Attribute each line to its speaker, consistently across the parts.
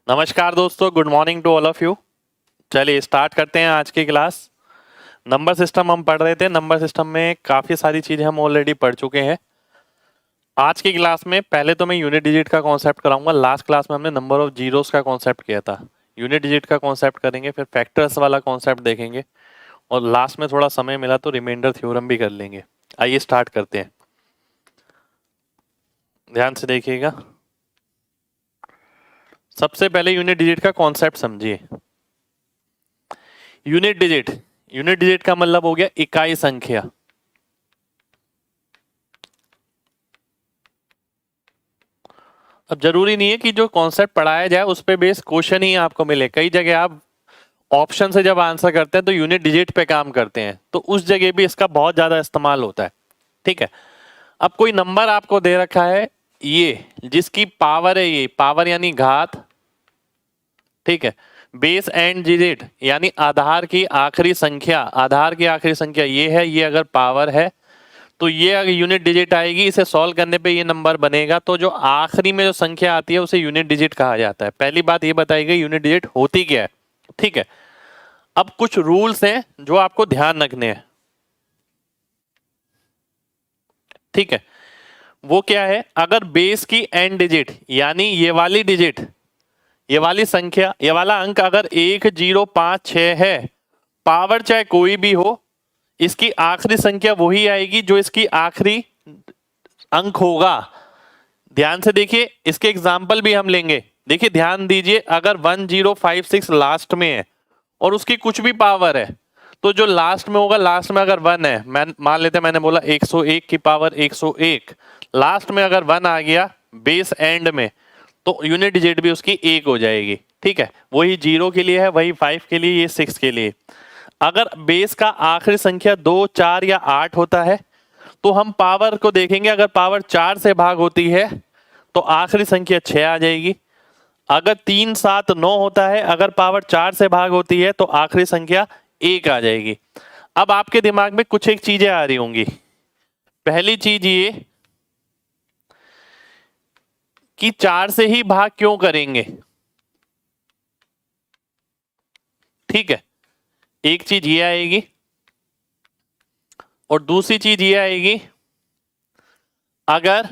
Speaker 1: नमस्कार दोस्तों, good morning to all of you. चलिए स्टार्ट करते हैं आज की क्लास। नंबर सिस्टम हम पढ़ रहे थे। नंबर सिस्टम में काफ़ी सारी चीज़ें हम ऑलरेडी पढ़ चुके हैं। आज की क्लास में पहले तो मैं यूनिट डिजिट का कॉन्सेप्ट कराऊंगा। लास्ट क्लास में हमने नंबर ऑफ जीरोस का कॉन्सेप्ट किया था। यूनिट डिजिट का कॉन्सेप्ट करेंगे, फिर फैक्टर्स वाला कॉन्सेप्ट देखेंगे और लास्ट में थोड़ा समय मिला तो रिमाइंडर थ्योरम भी कर लेंगे। आइए स्टार्ट करते हैं, ध्यान से देखिएगा। सबसे पहले यूनिट डिजिट का कॉन्सेप्ट समझिए। यूनिट डिजिट का मतलब हो गया इकाई संख्या। अब जरूरी नहीं है कि जो कॉन्सेप्ट पढ़ाया जाए उस पे बेस क्वेश्चन ही आपको मिले। कई जगह आप ऑप्शन से जब आंसर करते हैं तो यूनिट डिजिट पे काम करते हैं, तो उस जगह भी इसका बहुत ज्यादा इस्तेमाल होता है। ठीक है, अब कोई नंबर आपको दे रखा है ये, जिसकी पावर है, ये पावर यानी घात। ठीक है, बेस एंड डिजिट यानी आधार की आखिरी संख्या। आधार की आखिरी संख्या ये है, ये अगर पावर है तो ये अगर यूनिट डिजिट आएगी, इसे सॉल्व करने पे ये नंबर बनेगा। तो जो आखिरी में जो संख्या आती है उसे यूनिट डिजिट कहा जाता है। पहली बात ये बताई गई यूनिट डिजिट होती क्या है। ठीक है, अब कुछ रूल्स हैं जो आपको ध्यान रखने हैं। ठीक है, वो क्या है, अगर बेस की एंड डिजिट यानी ये वाली डिजिट, ये वाली संख्या, ये वाला अंक अगर 1056 है, पावर चाहे कोई भी हो, इसकी आखिरी संख्या वही आएगी जो इसकी आखिरी अंक होगा। ध्यान से देखिए, इसके एग्जाम्पल भी हम लेंगे। देखिए ध्यान दीजिए, अगर 1056 लास्ट में है और उसकी कुछ भी पावर है, तो जो लास्ट में होगा, लास्ट में अगर 1 है, मैं मान लेते हैं मैंने बोला 101 की पावर 101, लास्ट में अगर 1 आ गया बेस एंड में, तो यूनिट डिजिट भी उसकी 1 हो जाएगी। ठीक है, वही 0 के लिए है, वही 5 के लिए, ये 6 के लिए। अगर बेस का आखिरी संख्या 2, 4 या 8 होता है तो हम पावर को देखेंगे। अगर पावर 4 से भाग होती है तो आखिरी संख्या 6 आ जाएगी। अगर 3, 7, 9 होता है, अगर पावर 4 से भाग होती है तो आखिरी संख्या 1 आ जाएगी। अब आपके दिमाग में कुछ एक चीजें आ रही होंगी। पहली चीज ये कि 4 से ही भाग क्यों करेंगे। ठीक है, एक चीज ये आएगी और दूसरी चीज ये आएगी, अगर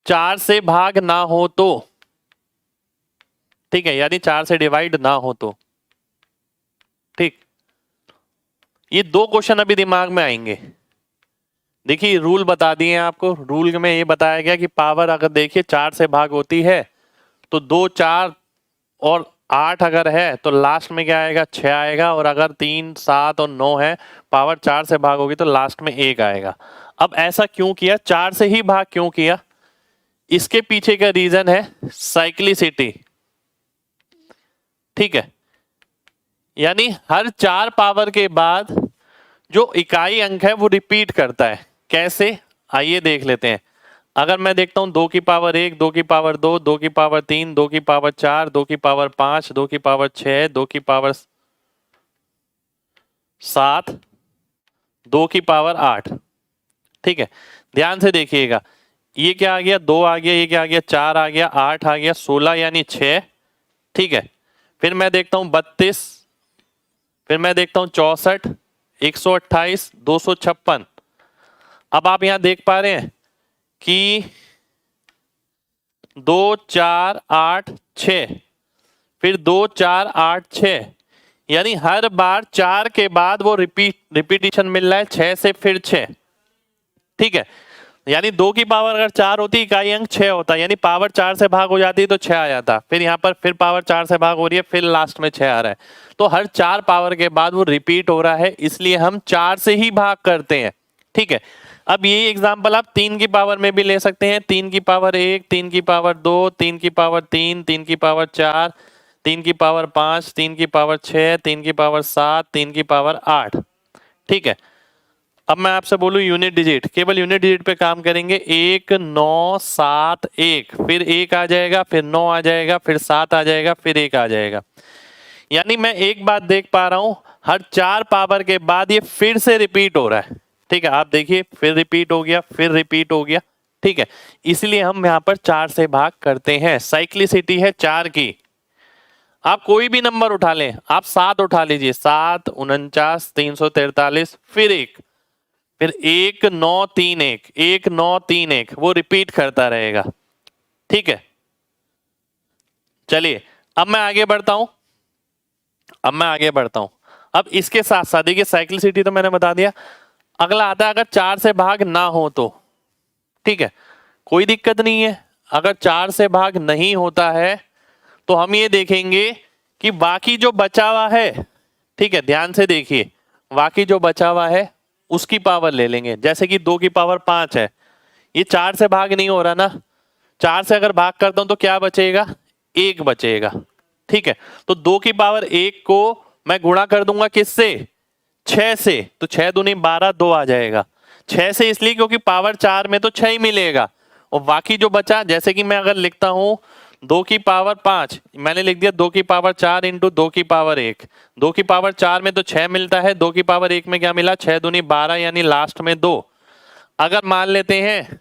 Speaker 1: 4 से भाग ना हो तो, ठीक है, यानी 4 से डिवाइड ना हो तो। ठीक, ये दो क्वेश्चन अभी दिमाग में आएंगे। देखिए रूल बता दिए आपको। रूल में ये बताया गया कि पावर अगर देखिए 4 से भाग होती है तो 2, 4 और 8 अगर है तो लास्ट में क्या आएगा, 6 आएगा। और अगर 3, 7 और 9 है, पावर 4 से भाग होगी तो लास्ट में 1 आएगा। अब ऐसा क्यों किया, 4 से ही भाग क्यों किया, इसके पीछे का रीजन है साइक्लिसिटी। ठीक है, यानी हर 4 पावर के बाद जो इकाई अंक है वो रिपीट करता है। कैसे, आइए देख लेते हैं। अगर मैं देखता हूं 2 की पावर 1, 2 की पावर 2, 2 की पावर 3, 2 की पावर 4, 2 की पावर 5, 2 की पावर 6, 2 की पावर 7, 2 की पावर 8। ठीक है, ध्यान से देखिएगा, ये क्या आ गया, 2 आ गया, ये क्या आ गया, 4 आ गया, 8 आ गया, 16 यानी 6। ठीक है, फिर मैं देखता हूं 32, फिर मैं देखता हूं 64, 128, 256। अब आप यहां देख पा रहे हैं कि 2, 4, 8, 6, फिर 2, 4, 8, 6, यानी हर बार 4 के बाद वो रिपीटिशन मिल रहा है 6 से फिर 6। ठीक है, यानी 2 की पावर अगर 4 होती, इकाई अंक 6 होता, यानी पावर 4 से भाग हो जाती तो 6 आ जाता। फिर यहाँ पर फिर पावर 4 से भाग हो रही है, फिर लास्ट में 6 आ रहा है। तो हर 4 पावर के बाद वो रिपीट हो रहा है, इसलिए हम 4 से ही भाग करते हैं। ठीक है, अब ये एग्जाम्पल आप 3 की पावर में भी ले सकते हैं। 3 की पावर 1, 3 की पावर 2, 3 की पावर 3, 3 की पावर 4, 3 की पावर 5, 3 की पावर 6, 3 की पावर 7, 3 की पावर 8। ठीक है, अब मैं आपसे बोलूं यूनिट डिजिट, केवल यूनिट डिजिट पे काम करेंगे। 1, 9, 7, 1, फिर 1 आ जाएगा, फिर 9 आ जाएगा, फिर 7 आ जाएगा, फिर 1 आ जाएगा। यानी मैं एक बात देख पा रहा हूं, हर 4 पावर के बाद ये फिर से रिपीट हो रहा है। ठीक है, आप देखिए, फिर रिपीट हो गया, फिर रिपीट हो गया। ठीक है, इसलिए हम यहाँ पर 4 से भाग करते हैं। साइक्लिसिटी है 4 की। आप कोई भी नंबर उठा लें, आप 7 उठा लीजिए, 7 49 343 फिर 1, फिर 1 9 3 1 1 9 3 1, वो रिपीट करता रहेगा। ठीक है, चलिए अब मैं आगे बढ़ता हूं। अब इसके साथ साथ देखिए साइक्लिसिटी तो मैंने बता दिया। अगला आता है अगर 4 से भाग ना हो तो। ठीक है, कोई दिक्कत नहीं है। अगर 4 से भाग नहीं होता है तो हम ये देखेंगे कि बाकी जो बचा हुआ है, ठीक है, ध्यान से देखिए, बाकी जो बचा हुआ है उसकी पावर ले लेंगे। जैसे कि 2 की पावर 5 है, ये 4 से भाग नहीं हो रहा ना, 4 से अगर भाग करता हूं तो क्या बचेगा, 1 बचेगा। ठीक है, तो 2 की पावर 1 को मैं गुणा कर दूंगा किससे, 6 से, तो 6 दूनी 12, 2 आ जाएगा। 6 से इसलिए क्योंकि पावर 4 में तो 6 ही मिलेगा, और बाकी जो बचा, जैसे कि मैं अगर लिखता हूं 2 की पावर 5, मैंने लिख दिया 2 की पावर 4 इंटू 2 की पावर 1। 2 की पावर 4 में तो 6 मिलता है, 2 की पावर 1 में क्या मिला, 6 दूनी 12, यानी लास्ट में 2। अगर मान लेते हैं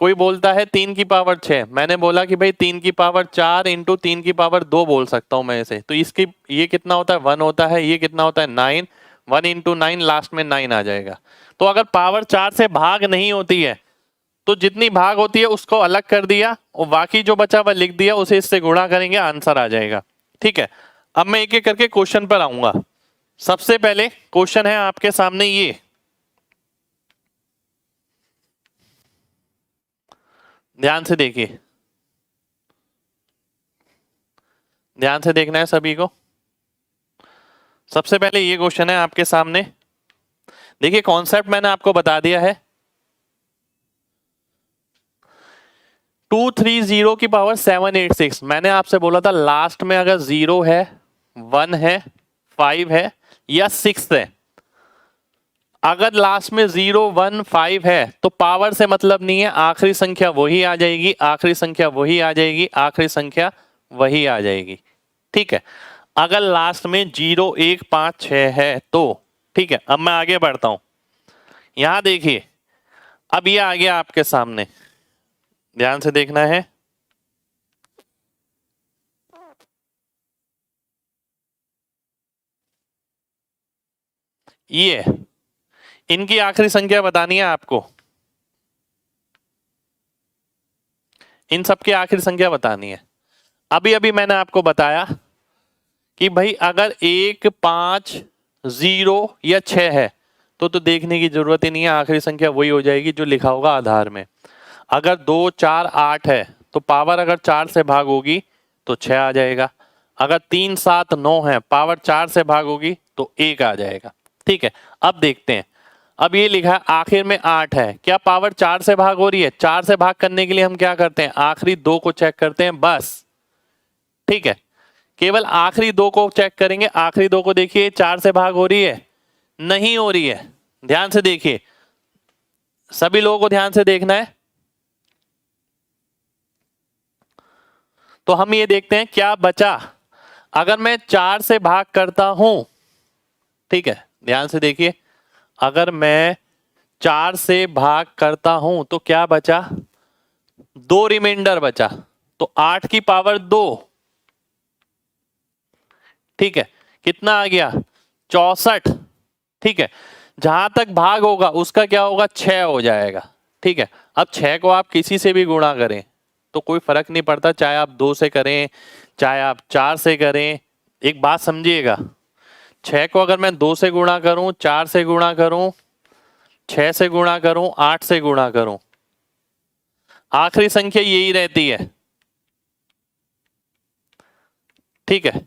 Speaker 1: कोई बोलता है 3 की पावर 6, मैंने बोला कि भाई 3 की पावर 4 इंटू 3 की पावर 2 बोल सकता हूं मैं इसे, तो इसकी ये कितना होता है, 1 होता है, ये कितना होता है, 9, 1 इंटू 9, लास्ट में 9 आ जाएगा। तो अगर पावर 4 से भाग नहीं होती है तो जितनी भाग होती है उसको अलग कर दिया, और बाकी जो बचा वह लिख दिया, उसे इससे गुणा करेंगे, आंसर आ जाएगा। ठीक है, अब मैं एक एक करके क्वेश्चन पर आऊंगा। सबसे पहले क्वेश्चन है आपके सामने ये, ध्यान से देखिए, ध्यान से देखना है सभी को। सबसे पहले ये क्वेश्चन है आपके सामने, देखिए कॉन्सेप्ट मैंने आपको बता दिया है। 230 की पावर 786, मैंने आपसे बोला था लास्ट में अगर 0 है, 1 है, 5 है या 6 है, अगर लास्ट में 0 1 5 है तो पावर से मतलब नहीं है, आखिरी संख्या वही आ जाएगी, आखिरी संख्या वही आ जाएगी, आखिरी संख्या वही आ जाएगी। ठीक है, अगर लास्ट में 0 1 5 6 है तो। ठीक है, अब मैं आगे बढ़ता हूं। यहां देखिए, अब ये आ गया आपके सामने, ध्यान से देखना है। ये इनकी आखिरी संख्या बतानी है आपको, इन सबकी आखिरी संख्या बतानी है। अभी अभी मैंने आपको बताया कि भाई अगर 1 5 0 या 6 है तो देखने की जरूरत ही नहीं है, आखिरी संख्या वही हो जाएगी जो लिखा होगा आधार में। अगर 2 4 8 है तो पावर अगर 4 से भाग होगी तो 6 आ जाएगा। अगर 3 7 9 है, पावर 4 से भाग होगी तो 1 आ जाएगा। ठीक है, अब देखते हैं। अब ये लिखा है आखिर में 8 है, क्या पावर 4 से भाग हो रही है? 4 से भाग करने के लिए हम क्या करते हैं, आखिरी 2 को चेक करते हैं बस। ठीक है, केवल आखिरी 2 को चेक करेंगे। आखिरी 2 को देखिए, 4 से भाग हो रही है, नहीं हो रही है। ध्यान से देखिए, सभी लोगों को ध्यान से देखना है। तो हम ये देखते हैं क्या बचा। अगर मैं 4 से भाग करता हूं, ठीक है, ध्यान से देखिए, अगर मैं 4 से भाग करता हूं तो क्या बचा, 2 रिमाइंडर बचा, तो 8 की पावर 2। ठीक है, कितना आ गया, 64। ठीक है, जहां तक भाग होगा उसका क्या होगा, 6 हो जाएगा। ठीक है, अब 6 को आप किसी से भी गुणा करें तो कोई फर्क नहीं पड़ता, चाहे आप 2 से करें चाहे आप 4 से करें। एक बात समझिएगा, 6 को अगर मैं 2 से गुणा करूं, 4 से गुणा करूं, 6 से गुणा करूं, 8 से गुणा करूं, आखिरी संख्या यही रहती है। ठीक है,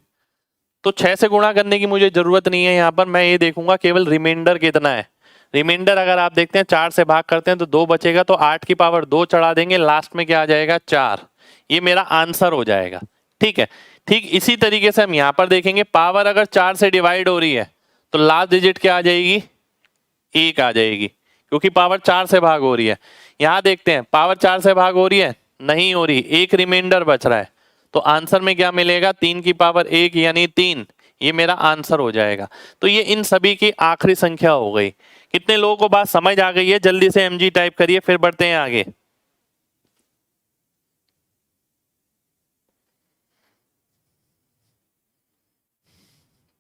Speaker 1: तो 6 से गुणा करने की मुझे जरूरत नहीं है। यहां पर मैं ये देखूंगा केवल रिमाइंडर कितना है। रिमाइंडर अगर आप देखते हैं 4 से भाग करते हैं तो 2 बचेगा, तो 8 की पावर 2 चढ़ा देंगे, लास्ट में क्या आ जाएगा, 4। ये मेरा आंसर हो जाएगा। ठीक है, ठीक इसी तरीके से हम यहां पर देखेंगे, पावर अगर 4 से डिवाइड हो रही है तो लास्ट डिजिट क्या आ जाएगी, 1 आ जाएगी, क्योंकि पावर 4 से भाग हो रही है। यहां देखते हैं पावर 4 से भाग हो रही है, नहीं हो रही, एक रिमाइंडर बच रहा है, तो आंसर में क्या मिलेगा, 3 की पावर 1 यानी 3। ये मेरा आंसर हो जाएगा। तो ये इन सभी की आखिरी संख्या हो गई। कितने लोगों को बात समझ आ गई है? जल्दी से mg टाइप करिए, फिर बढ़ते हैं आगे।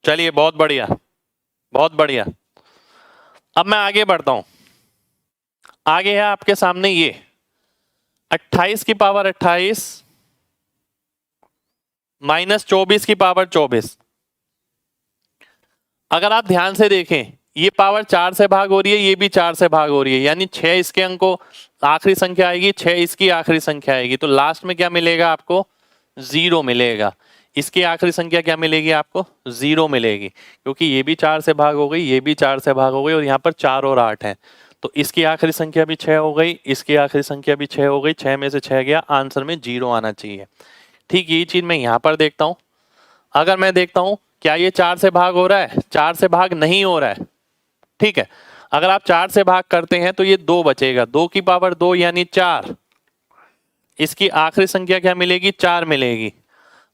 Speaker 1: चलिए, बहुत बढ़िया, बहुत बढ़िया। अब मैं आगे बढ़ता हूं। आगे है आपके सामने ये 28 की पावर 28 माइनस 24 की पावर 24। अगर आप ध्यान से देखें, ये पावर 4 से भाग हो रही है, ये भी 4 से भाग हो रही है, यानी 6 इसके अंकों आखिरी संख्या आएगी, 6 इसकी आखिरी संख्या आएगी। तो लास्ट में क्या मिलेगा आपको? 0 मिलेगा। इसकी आखिरी संख्या क्या मिलेगी आपको? 0 मिलेगी, क्योंकि ये भी 4 से भाग हो गई, ये भी 4 से भाग हो गई, और यहाँ पर 4 और 8 है। तो इसकी आखिरी संख्या भी 6 हो गई, इसकी आखिरी संख्या भी 6 हो गई, 6 में से 6 गया, आंसर में 0 आना चाहिए। ठीक यही चीज मैं यहाँ पर देखता हूँ। अगर मैं देखता हूँ क्या ये 4 से भाग हो रहा है? 4 से भाग नहीं हो रहा है। ठीक है, अगर आप 4 से भाग करते हैं तो ये 2 बचेगा, 2 की पावर 2 यानी 4। इसकी आखिरी संख्या क्या मिलेगी? 4 मिलेगी।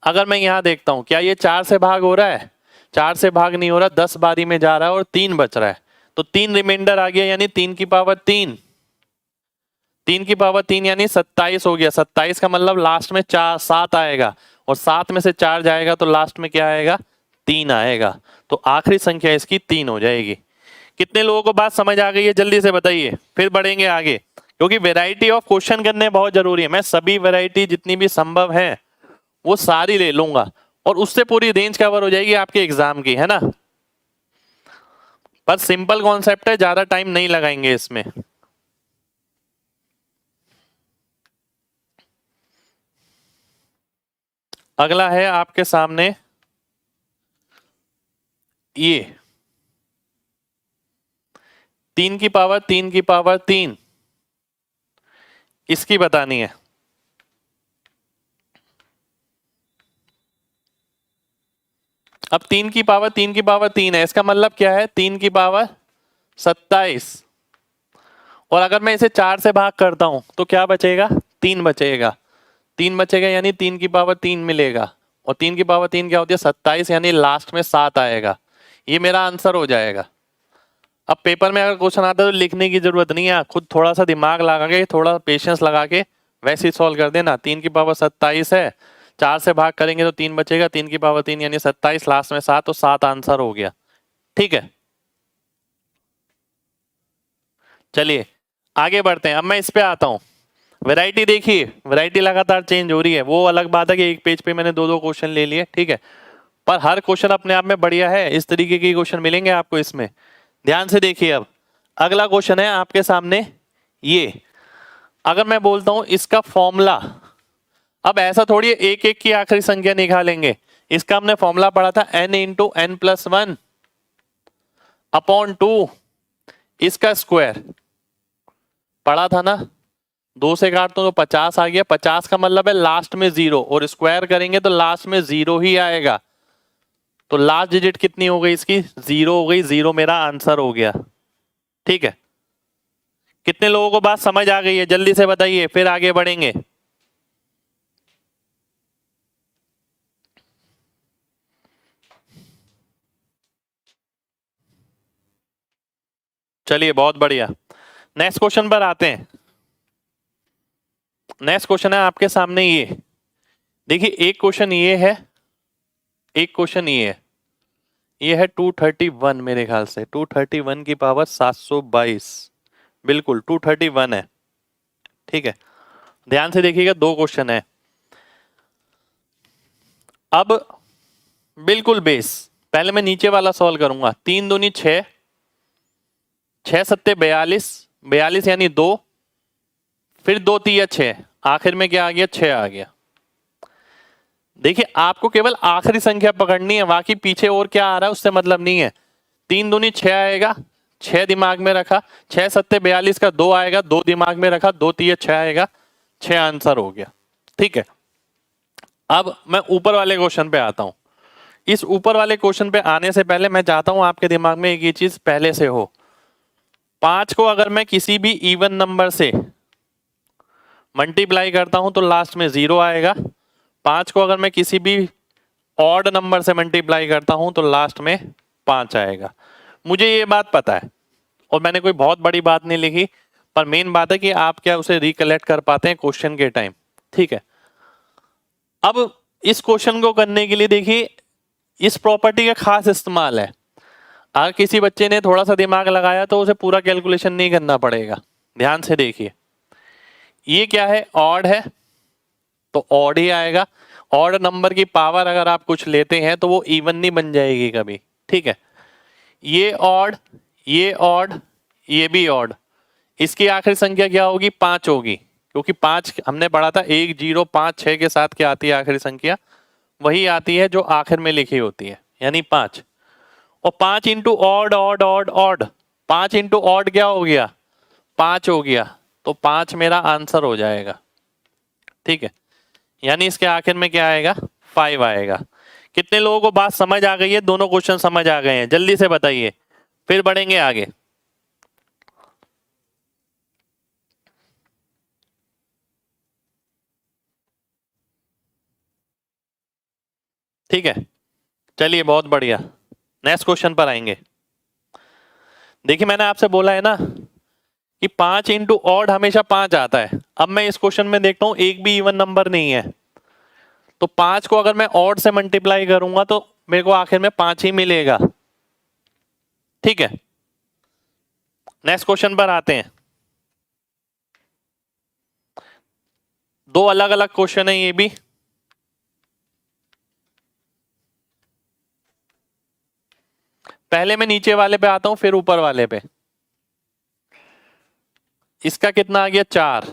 Speaker 1: अगर मैं यहां देखता हूं क्या ये 4 से भाग हो रहा है? 4 से भाग नहीं हो रहा, 10 बारी में जा रहा है और 3 बच रहा है, तो 3 रिमाइंडर आ गया, यानी 3 की पावर 3। 3 की पावर 3 यानी 27 हो गया। 27 का मतलब लास्ट में 7 आएगा, और 7 में से 4 जाएगा तो लास्ट में क्या आएगा? 3 आएगा। तो आखिरी संख्या इसकी 3 हो जाएगी। कितने लोगों को बात समझ आ गई है? जल्दी से बताइए, फिर बढ़ेंगे आगे, क्योंकि वैरायटी ऑफ क्वेश्चन करने बहुत जरूरी है। मैं सभी वैरायटी जितनी भी संभव है वो सारी ले लूंगा, और उससे पूरी रेंज कवर हो जाएगी आपके एग्जाम की, है ना। पर सिंपल कॉन्सेप्ट है, ज्यादा टाइम नहीं लगाएंगे इसमें। अगला है आपके सामने ये 3 की पावर 3 की पावर 3, इसकी बतानी है। अब 3 की पावर 3 की पावर 3 है, इसका मतलब क्या है? 3 की पावर 27, और अगर मैं इसे 4 से भाग करता हूं तो क्या बचेगा? 3 बचेगा। 3 बचेगा यानी 3 की पावर 3 मिलेगा, और 3 की पावर 3 क्या होती है? 27, यानी लास्ट में 7 आएगा। ये मेरा आंसर हो जाएगा। अब पेपर में अगर क्वेश्चन आता है तो लिखने की जरूरत नहीं है, खुद थोड़ा सा दिमाग लगा के, थोड़ा पेशेंस लगा के वैसे ही सॉल्व कर देना। 3 की पावर 27 है, 4 से भाग करेंगे तो 3 बचेगा, 3 की पावर 3 यानी 27, लास्ट में 7, तो 7 आंसर हो गया। ठीक है, चलिए आगे बढ़ते हैं। अब मैं इस पे आता हूं। वैरायटी देखिए, वैरायटी लगातार चेंज हो रही है। वो अलग बात है कि एक पेज पे मैंने 2-2 क्वेश्चन ले लिए, ठीक है, पर हर क्वेश्चन अपने आप में बढ़िया है। इस तरीके के क्वेश्चन मिलेंगे आपको इसमें। ध्यान से देखिए। अब अगला क्वेश्चन है आपके सामने ये। अगर मैं बोलता हूं इसका फॉर्मूला, अब ऐसा थोड़ी एक एक की आखिरी संख्या निकालेंगे। इसका हमने फॉर्मूला पढ़ा था n into n plus 1 upon 2, इसका स्क्वायर पढ़ा था ना। 2 से काटते तो 50 आ गया। 50 का मतलब है लास्ट में 0, और स्क्वायर करेंगे तो लास्ट में 0 ही आएगा। तो लास्ट डिजिट कितनी हो गई इसकी? 0 हो गई। 0 मेरा आंसर हो गया। ठीक है, कितने लोगों को बात समझ आ गई है? जल्दी से बताइए, फिर आगे बढ़ेंगे। चलिए, बहुत बढ़िया। नेक्स्ट क्वेश्चन पर आते हैं। नेक्स्ट क्वेश्चन है आपके सामने ये। देखिए, एक क्वेश्चन ये है, एक क्वेश्चन ये है 231 मेरे ख्याल से। 231 की पावर 722, बिल्कुल 231 है। ठीक है, ध्यान से देखिएगा, 2 क्वेश्चन है। अब बिल्कुल बेस, पहले मैं नीचे वाला सॉल्व करूंगा। 3 दूनी 6, 6 सत्ते 42, 42 यानी 2, फिर 2 तिया 6, आखिर में क्या आ गया? 6 आ गया। देखिए, आपको केवल आखिरी संख्या पकड़नी है, बाकी पीछे और क्या आ रहा है उससे मतलब नहीं है। 3 दूनी 6 आएगा, 6 दिमाग में रखा। 6 सत्ते 42 का 2 आएगा, 2 दिमाग में रखा। 2 तिया 6 आएगा, 6 आंसर हो गया। ठीक है, अब मैं ऊपर वाले क्वेश्चन पे आता हूं। इस ऊपर वाले क्वेश्चन पे आने से पहले मैं चाहता हूं आपके दिमाग में एक ये चीज पहले से हो। 5 को अगर मैं किसी भी इवन नंबर से मल्टीप्लाई करता हूं तो लास्ट में 0 आएगा। 5 को अगर मैं किसी भी ऑड नंबर से मल्टीप्लाई करता हूं तो लास्ट में 5 आएगा। मुझे ये बात पता है, और मैंने कोई बहुत बड़ी बात नहीं लिखी, पर मेन बात है कि आप क्या उसे रिकलेक्ट कर पाते हैं क्वेश्चन के टाइम। ठीक है, अब इस क्वेश्चन को करने के लिए देखिए इस प्रॉपर्टी का खास इस्तेमाल है। अगर किसी बच्चे ने थोड़ा सा दिमाग लगाया तो उसे पूरा कैलकुलेशन नहीं करना पड़ेगा। ध्यान से देखिए, ये क्या है, ऑड है तो ऑड ही आएगा। ऑड नंबर की पावर अगर आप कुछ लेते हैं तो वो इवन नहीं बन जाएगी कभी। ठीक है, ये ऑड, ये ऑड, ये भी ऑड, इसकी आखिरी संख्या क्या होगी, 5 होगी, क्योंकि 5 हमने पढ़ा था 1 0 5 6 के साथ क्या आती है आखिरी संख्या, वही आती है जो आखिर में लिखी होती है, यानी 5। और 5 into odd odd odd odd, 5 into odd क्या हो गया, 5 हो गया, तो 5 मेरा आंसर हो जाएगा। ठीक है, यानी इसके आखिर में क्या आएगा, 5 आएगा। कितने लोगों को बात समझ आ गई है, दोनों क्वेश्चन समझ आ गए हैं, जल्दी से बताइए, फिर बढ़ेंगे आगे। ठीक है, चलिए बहुत बढ़िया, नेक्स्ट क्वेश्चन पर आएंगे। देखिए मैंने आपसे बोला है ना कि 5 इंटू ऑड हमेशा 5 आता है। अब मैं इस क्वेश्चन में देखता हूं एक भी इवन नंबर नहीं है, तो 5 को अगर मैं ऑड से मल्टीप्लाई करूंगा तो मेरे को आखिर में 5 ही मिलेगा। ठीक है, नेक्स्ट क्वेश्चन पर आते हैं। दो अलग अलग क्वेश्चन है ये भी। पहले मैं नीचे वाले पे आता हूं फिर ऊपर वाले पे। इसका कितना आ गया 4,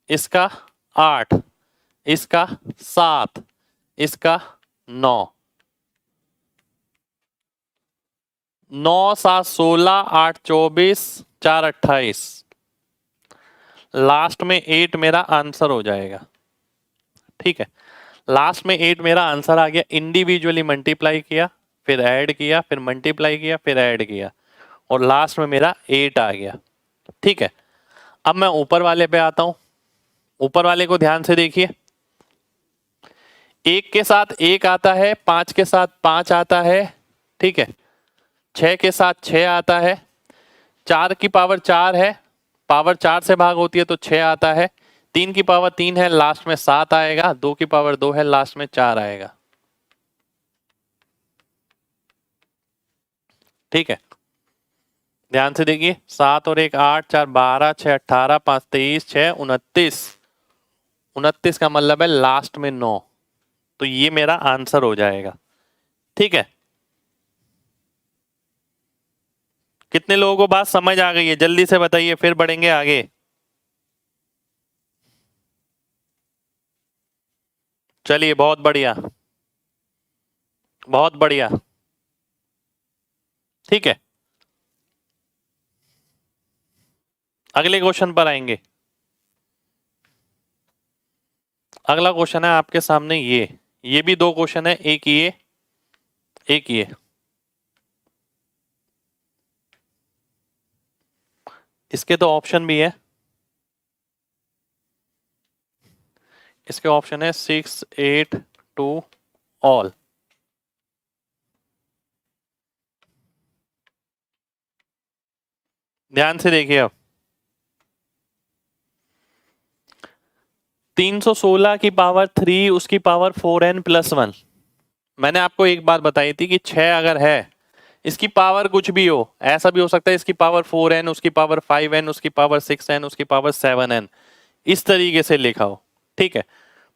Speaker 1: इसका 8, इसका 7, इसका 9, 9 7 16 8 24 4 28, लास्ट में 8 मेरा आंसर हो जाएगा। ठीक है, लास्ट में 8 मेरा आंसर आ गया। इंडिविजुअली मल्टीप्लाई किया, फिर ऐड किया, फिर मल्टीप्लाई किया, फिर ऐड किया, और लास्ट में मेरा 8 आ गया। ठीक है, अब मैं ऊपर वाले पे आता हूं। ऊपर वाले को ध्यान से देखिए, 1 के साथ 1 आता है, 5 के साथ 5 आता है, ठीक है, 6 के साथ 6 आता है, 4 की पावर 4 है, पावर 4 से भाग होती है तो 6 आता है, 3 की पावर 3 है, लास्ट में 7 आएगा, 2 की पावर 2 है, लास्ट में 4 आएगा। ठीक है, ध्यान से देखिए, 7 और 1 8, 4 12, 6 18, 5 23, 6 29, 29 का मतलब है लास्ट में 9, तो ये मेरा आंसर हो जाएगा। ठीक है, कितने लोगों को बात समझ आ गई है, जल्दी से बताइए, फिर बढ़ेंगे आगे। चलिए बहुत बढ़िया, बहुत बढ़िया। ठीक है, अगले क्वेश्चन पर आएंगे। अगला क्वेश्चन है आपके सामने ये भी दो क्वेश्चन है, एक ये एक ये। इसके तो ऑप्शन भी है, इसके ऑप्शन है 6 8 2 ऑल। ध्यान से देखिए, अब 316 की पावर 3 उसकी पावर 4n + 1। मैंने आपको एक बात बताई थी कि 6 अगर है, इसकी पावर कुछ भी हो, ऐसा भी हो सकता है इसकी पावर 4n, उसकी पावर 5n, उसकी पावर 6n, उसकी पावर 7n, इस तरीके से लिखा हो। ठीक है,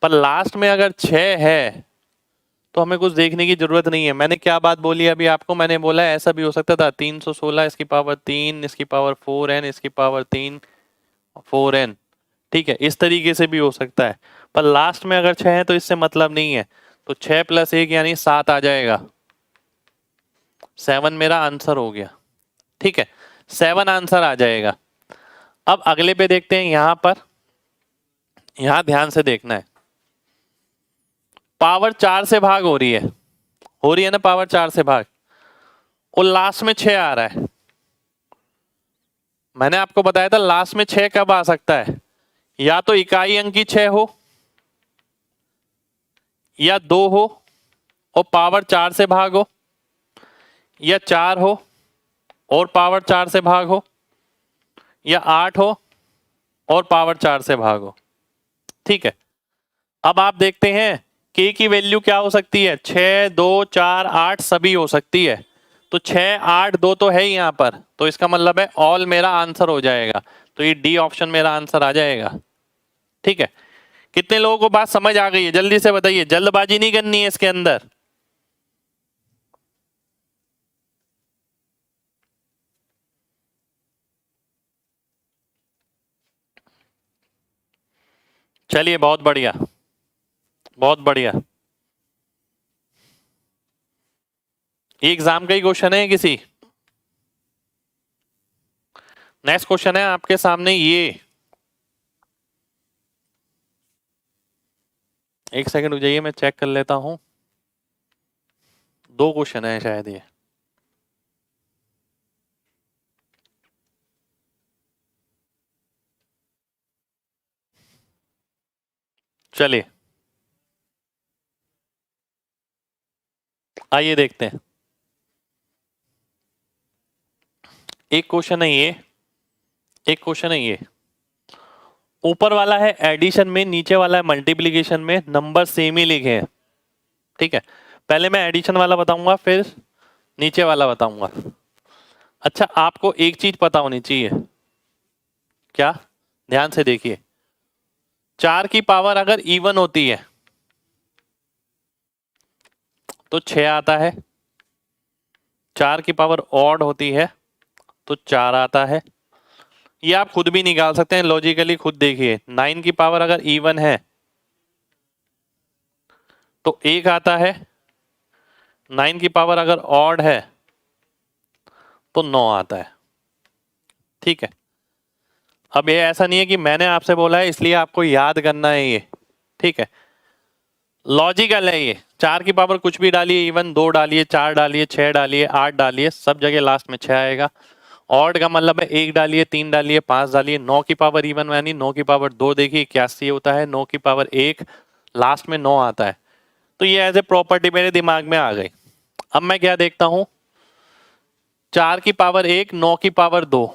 Speaker 1: पर लास्ट में अगर 6 है तो हमें कुछ देखने की जरूरत नहीं है। मैंने क्या बात बोली अभी आपको, मैंने बोला ऐसा भी हो सकता था 316 इसकी पावर 3, इसकी पावर 4n, इसकी पावर 3 4n। ठीक है, इस तरीके से भी हो सकता है, पर लास्ट में अगर 6 है तो इससे मतलब नहीं है, तो 6 + 1 यानी 7 आ जाएगा, 7 मेरा आंसर हो गया। ठीक है, 7 आंसर आ जाएगा। अब अगले पे देखते हैं, यहां पर, यहां ध्यान से देखना है, पावर 4 से भाग हो रही है ना, पावर 4 से भाग, और लास्ट में 6 आ रहा है। मैंने आपको बताया था लास्ट में 6 कब आ सकता है, या तो इकाई अंक की 6 हो, या 2 हो और पावर 4 से भाग हो, या 4 हो और पावर 4 से भाग हो, या 8 हो और पावर 4 से भागो। ठीक है, अब आप देखते हैं k की वैल्यू क्या हो सकती है, 6, 2, 4, 8 सभी हो सकती है। तो 6, 8, 2 तो है ही यहाँ पर, तो इसका मतलब है ऑल मेरा आंसर हो जाएगा। तो ये डी ऑप्शन मेरा आंसर आ जाएगा। ठीक है, कितने लोगों को बात समझ आ गई है, जल्दी से बताइए, जल्दबाजी नहीं करनी है इसके अंदर। चलिए बहुत बढ़िया, बहुत बढ़िया। ये एग्जाम का ही क्वेश्चन है किसी। नेक्स्ट क्वेश्चन है आपके सामने ये, एक सेकंड रुक जाइए, मैं चेक कर लेता हूं। 2 क्वेश्चन है शायद ये। चलिए आइए देखते हैं। एक क्वेश्चन है ये, एक क्वेश्चन है ये। ऊपर वाला है एडिशन में, नीचे वाला है मल्टीप्लिकेशन में, नंबर सेम ही लिखे हैं। ठीक है, पहले मैं एडिशन वाला बताऊंगा फिर नीचे वाला बताऊंगा। अच्छा, आपको एक चीज पता होनी चाहिए, क्या, ध्यान से देखिए। 4 की पावर अगर इवन होती है तो 6 आता है, 4 की पावर ऑड होती है तो 4 आता है। ये आप खुद भी निकाल सकते हैं लॉजिकली, खुद देखिए। 9 की पावर अगर इवन है तो 1 आता है, 9 की पावर अगर ऑड है तो 9 आता है। ठीक है, अब ये ऐसा नहीं है कि मैंने आपसे बोला है इसलिए आपको याद करना है ये। ठीक है, लॉजिकल है ये। 4 की पावर कुछ भी डालिए, इवन 2 डालिए, 4 डालिए, 6 डालिए, 8 डालिए, सब जगह लास्ट में 6 आएगा। ऑड का मतलब है 1 डालिए, 3 डालिए, 5 डालिए। 9 की पावर इवन यानी 9 की पावर 2 देखिए 81 होता है, 9 की पावर 1 लास्ट में 9 आता है। तो ये एज ए प्रॉपर्टी मेरे दिमाग में आ गई। अब मैं क्या देखता हूं, 4 की पावर 1, 9 की पावर 2,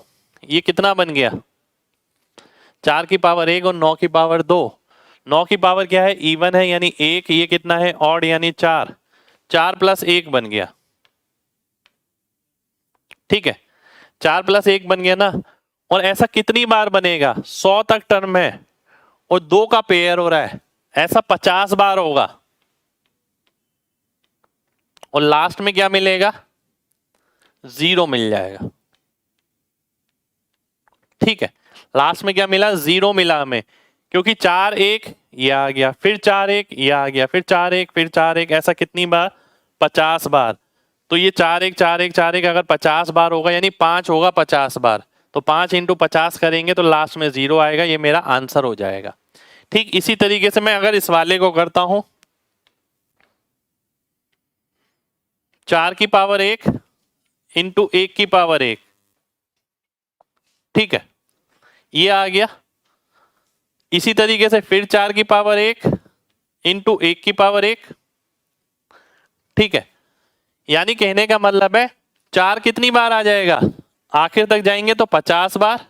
Speaker 1: ये कितना बन गया, 4 की पावर 1 और 9 की पावर 2। 9 की पावर क्या है, इवन है यानी 1, ये कितना है, ऑड यानी 4, 4 प्लस 1 बन गया। ठीक है, 4 प्लस 1 बन गया ना। और ऐसा कितनी बार बनेगा, 100 तक टर्म है और 2 का पेयर हो रहा है, ऐसा 50 बार होगा। और लास्ट में क्या मिलेगा, 0 मिल जाएगा। ठीक है, लास्ट में क्या मिला, 0 मिला हमें, क्योंकि 4 1 ये आ गया, फिर 4 1 ये आ गया, फिर 4 1, फिर 4 1, ऐसा कितनी बार, 50 बार। तो ये 4 1 4 1 4 1 अगर 50 बार होगा यानी 5 होगा 50 बार, तो 5 इंटू 50 करेंगे तो लास्ट में 0 आएगा, ये मेरा आंसर हो जाएगा। ठीक इसी तरीके से मैं अगर इस वाले को करता हूं, 4 की पावर 1 इंटू 1 की पावर 1, ठीक है, ये आ गया। इसी तरीके से फिर 4 की पावर 1 इंटू 1 की पावर 1, ठीक है, यानी कहने का मतलब है 4 कितनी बार आ जाएगा, आखिर तक जाएंगे तो 50 बार,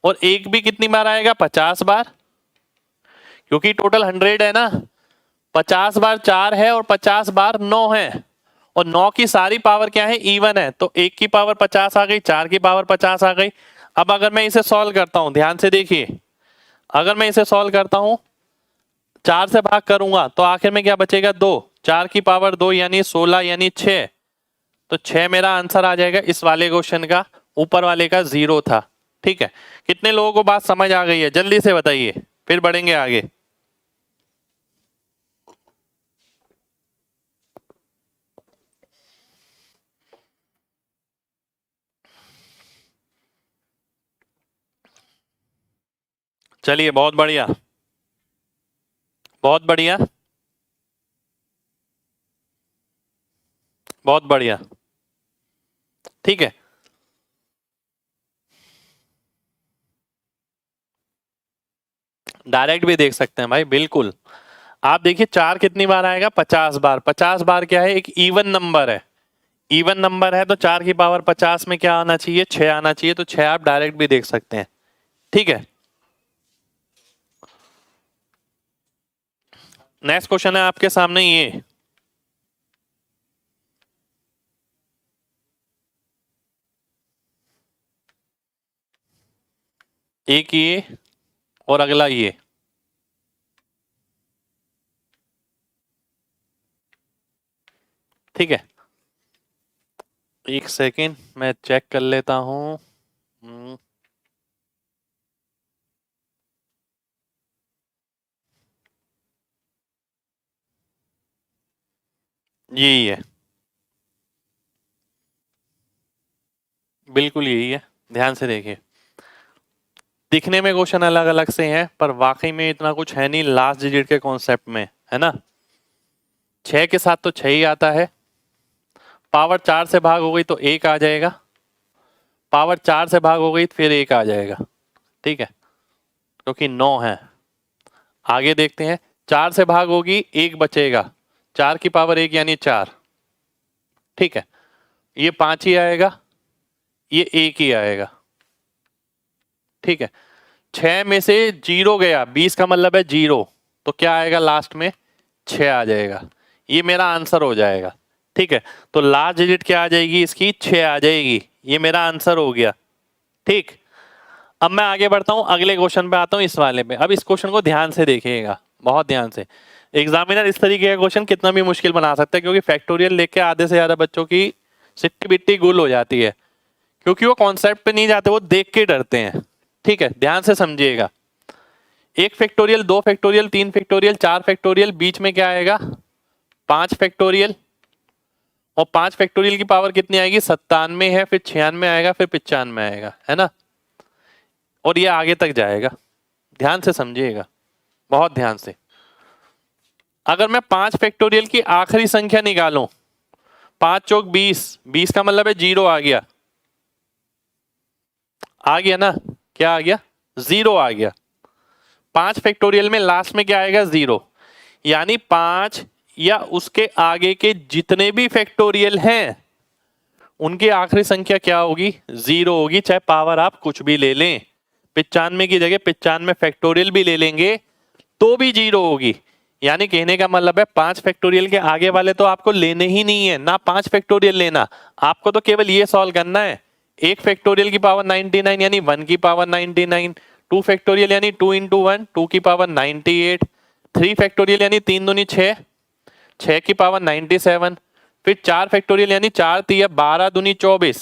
Speaker 1: और 1 भी कितनी बार आएगा, 50 बार, क्योंकि टोटल 100 है ना। 50 बार 4 है और 50 बार 9 है, और 9 की सारी पावर क्या है, इवन है, तो 1 की पावर 50 आ गई, 4 की पावर 50 आ गई। अब अगर मैं इसे सॉल्व करता हूं, ध्यान से देखिए, अगर मैं इसे सॉल्व करता हूं, 4 से भाग करूंगा तो आखिर में क्या बचेगा, 2, 4 की पावर 2 यानी 16 यानी 6, तो 6 मेरा आंसर आ जाएगा इस वाले क्वेश्चन का। ऊपर वाले का 0 था। ठीक है, कितने लोगों को बात समझ आ गई है, जल्दी से बताइए, फिर बढ़ेंगे आगे। चलिए बहुत बढ़िया, बहुत बढ़िया, बहुत बढ़िया। ठीक है, डायरेक्ट भी देख सकते हैं भाई, बिल्कुल। आप देखिए 4 कितनी बार आएगा, 50 बार। 50 बार क्या है, एक इवन नंबर है, इवन नंबर है तो 4 की पावर 50 में क्या आना चाहिए, 6 आना चाहिए, तो 6 आप डायरेक्ट भी देख सकते हैं। ठीक है, नेक्स्ट क्वेश्चन है आपके सामने ये, एक ये और अगला ये। ठीक है, एक सेकेंड मैं चेक कर लेता हूं। यही है, बिल्कुल यही है, ध्यान से देखिए। दिखने में क्वेश्चन अलग अलग से हैं पर वाकई में इतना कुछ है नहीं लास्ट डिजिट के कॉन्सेप्ट में, है ना। 6 के साथ तो 6 ही आता है, पावर 4 से भाग हो गई तो 1 आ जाएगा, पावर 4 से भाग हो गई तो फिर 1 आ जाएगा। ठीक है, क्योंकि 9 है। आगे देखते हैं, 4 से भाग होगी 1 बचेगा, 4 की पावर 1 यानी 4। ठीक है, ये 5 ही आएगा, ये 1 ही आएगा। ठीक है, 6 में से 0 गया, 20 का मतलब है 0, तो क्या आएगा लास्ट में, 6 आ जाएगा। ये मेरा आंसर हो जाएगा। ठीक है, तो लास्ट डिजिट क्या आ जाएगी इसकी, 6 आ जाएगी। ये मेरा आंसर हो गया। ठीक, अब मैं आगे बढ़ता हूं, अगले क्वेश्चन पे आता हूं, इस वाले पे। अब इस क्वेश्चन को ध्यान से देखिएगा, बहुत ध्यान से। एग्जामिनर इस तरीके का क्वेश्चन कितना भी मुश्किल बना सकता है, क्योंकि फैक्टोरियल लेके आधे से ज्यादा बच्चों की सिट्टी बिट्टी गुल हो जाती है, क्योंकि वो कॉन्सेप्ट पे नहीं जाते, वो देख के डरते हैं। ठीक है, ध्यान से समझिएगा। 1 फैक्टोरियल, 2 फैक्टोरियल, 3 फैक्टोरियल, 4 फैक्टोरियल, बीच में क्या आएगा, 5 फैक्टोरियल। और 5 फैक्टोरियल की पावर कितनी आएगी, 97 है, फिर 96 आएगा, फिर 95 आएगा, है ना। और ये आगे तक जाएगा, ध्यान से समझिएगा, बहुत ध्यान से। अगर मैं 5 फैक्टोरियल की आखिरी संख्या निकालूं, 5 चौक 20, 20 का मतलब है 0 आ गया, आ गया ना, क्या आ गया, 0 आ गया। 5 फैक्टोरियल में लास्ट में क्या आएगा, 0, यानी 5 या उसके आगे के जितने भी फैक्टोरियल हैं उनकी आखिरी संख्या क्या होगी, 0 होगी, चाहे पावर आप कुछ भी ले लें। 95 की जगह 95 फैक्टोरियल भी ले लेंगे तो भी 0 होगी। यानी कहने का मतलब है 5 फैक्टोरियल के आगे वाले तो आपको लेने ही नहीं है ना, 5 फैक्टोरियल लेना, आपको तो केवल ये सॉल्व करना है। 1 फैक्टोरियल की पावर 99 यानी 1 की पावर 99, 2 फैक्टोरियल यानी 2 इंटू 1, 2 की पावर 98, 3 फैक्टोरियल यानी 3 दूनी 6, 6 की पावर 97, फिर 4 फैक्टोरियल यानी 4 तिया 12 दूनी 24,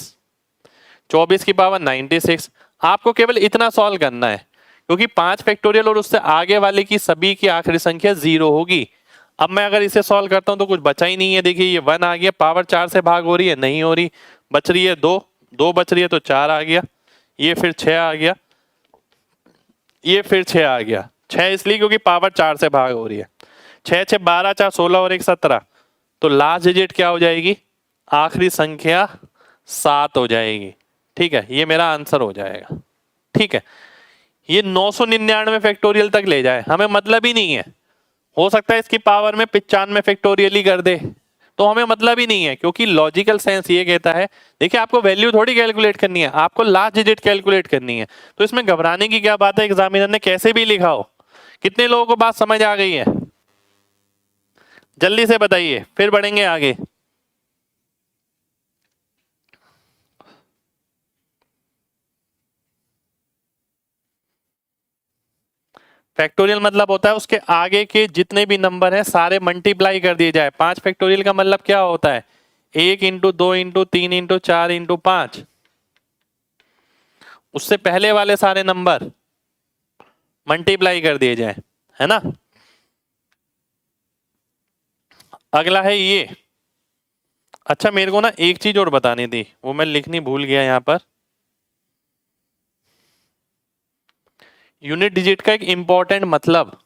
Speaker 1: 24 की पावर 96। आपको केवल इतना सॉल्व करना है, क्योंकि 5 फैक्टोरियल और उससे आगे वाले की सभी की आखिरी संख्या 0 होगी। अब मैं अगर इसे सॉल्व करता हूं तो कुछ बचा ही नहीं है। देखिए ये 1 आ गया, पावर 4 से भाग हो रही है, नहीं हो रही, बच रही है 2, 2 बच रही है तो 4 आ गया, ये फिर 6 आ गया, ये फिर 6 आ गया। 6 इसलिए क्योंकि पावर 4 से भाग हो रही है। 6 6 12, 4 16 और 1 17, तो लास्ट डिजिट क्या हो जाएगी, आखिरी संख्या 7 हो जाएगी। ठीक है, ये मेरा आंसर हो जाएगा। ठीक है, ये 999 फैक्टोरियल तक ले जाए हमें मतलब ही नहीं है, हो सकता है इसकी पावर में 95 फैक्टोरियल ही कर दे, तो हमें मतलब ही नहीं है, क्योंकि लॉजिकल सेंस ये कहता है, देखिए आपको वैल्यू थोड़ी कैलकुलेट करनी है, आपको लास्ट डिजिट कैलकुलेट करनी है, तो इसमें घबराने की क्या बात है, एग्जामिनर ने कैसे भी लिखा हो। कितने लोगों को बात समझ आ गई है, जल्दी से बताइए, फिर बढ़ेंगे आगे। फैक्टोरियल मतलब होता है उसके आगे के जितने भी नंबर हैं सारे मल्टीप्लाई कर दिए जाए। 5 फैक्टोरियल का मतलब क्या होता है, 1 इंटू 2 इंटू 3 इंटू 4 इंटू 5, उससे पहले वाले सारे नंबर मल्टीप्लाई कर दिए जाए, है ना। अगला है ये। अच्छा मेरे को ना एक चीज और बतानी थी, वो मैं लिखनी भूल गया यहां पर। यूनिट डिजिट का एक इंपॉर्टेंट मतलब,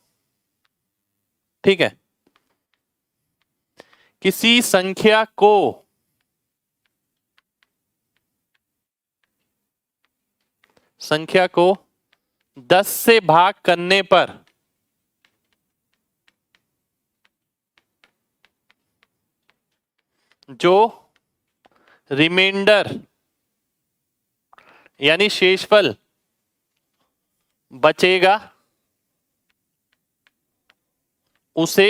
Speaker 1: ठीक है, किसी संख्या को 10 से भाग करने पर जो रिमाइंडर यानी शेषफल बचेगा उसे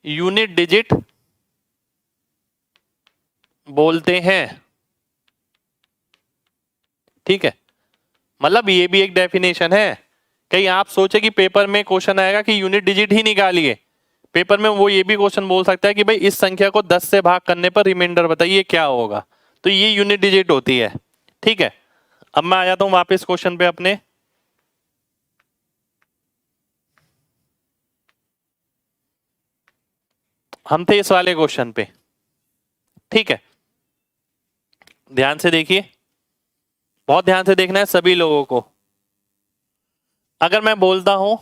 Speaker 1: यूनिट डिजिट बोलते हैं। ठीक है, मतलब ये भी एक डेफिनेशन है। कहीं आप सोचे कि पेपर में क्वेश्चन आएगा कि यूनिट डिजिट ही निकालिए, पेपर में वो ये भी क्वेश्चन बोल सकता है कि भाई इस संख्या को 10 से भाग करने पर रिमाइंडर बताइए क्या होगा, तो ये यूनिट डिजिट होती है। ठीक है, अब मैं आ जाता हूं वापस क्वेश्चन पे अपने। हम थे इस वाले क्वेश्चन पे। ठीक है, ध्यान से देखिए, बहुत ध्यान से देखना है सभी लोगों को। अगर मैं बोलता हूं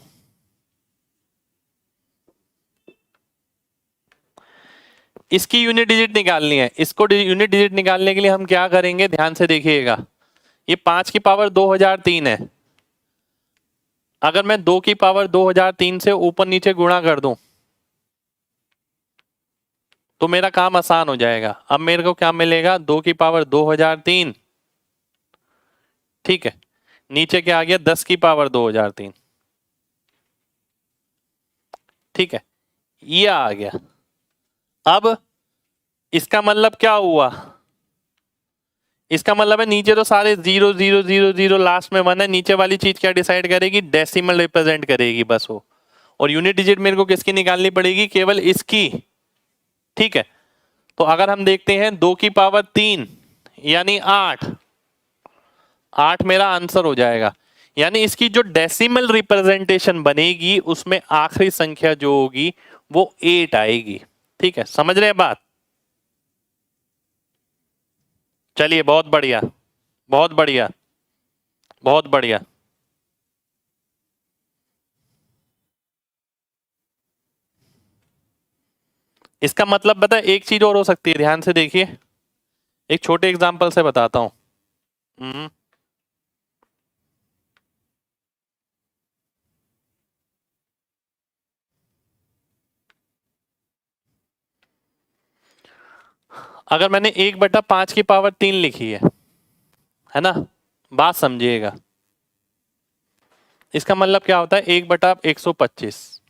Speaker 1: इसकी यूनिट डिजिट निकालनी है, इसको यूनिट डिजिट निकालने के लिए हम क्या करेंगे, ध्यान से देखिएगा। ये 5 की पावर 2003 है। अगर मैं 2 की पावर 2003 से ऊपर नीचे गुणा कर दूं तो मेरा काम आसान हो जाएगा। अब मेरे को क्या मिलेगा, 2 की पावर 2003, ठीक है, नीचे क्या आ गया, 10 की पावर 2003। ठीक है, ये आ गया। अब इसका मतलब क्या हुआ, इसका मतलब है नीचे तो सारे 0 0 0 0 लास्ट में 1 है, नीचे वाली चीज क्या डिसाइड करेगी, डेसिमल रिप्रेजेंट करेगी बस वो। और यूनिट डिजिट मेरे को किसकी निकालनी पड़ेगी, केवल इसकी। ठीक है, तो अगर हम देखते हैं 2 की पावर 3 यानी 8, 8 मेरा आंसर हो जाएगा। यानी इसकी जो डेसिमल रिप्रेजेंटेशन बनेगी उसमें आखिरी संख्या जो होगी वो 8 आएगी। ठीक है, समझ रहे हैं बात। चलिए, बहुत बढ़िया, बहुत बढ़िया, बहुत बढ़िया। इसका मतलब पता है, एक चीज और हो सकती है, ध्यान से देखिए, एक छोटे एग्जांपल से बताता हूं। अगर मैंने 1/5 की पावर 3 लिखी है ना, बात समझिएगा। इसका मतलब क्या होता है, 1/125,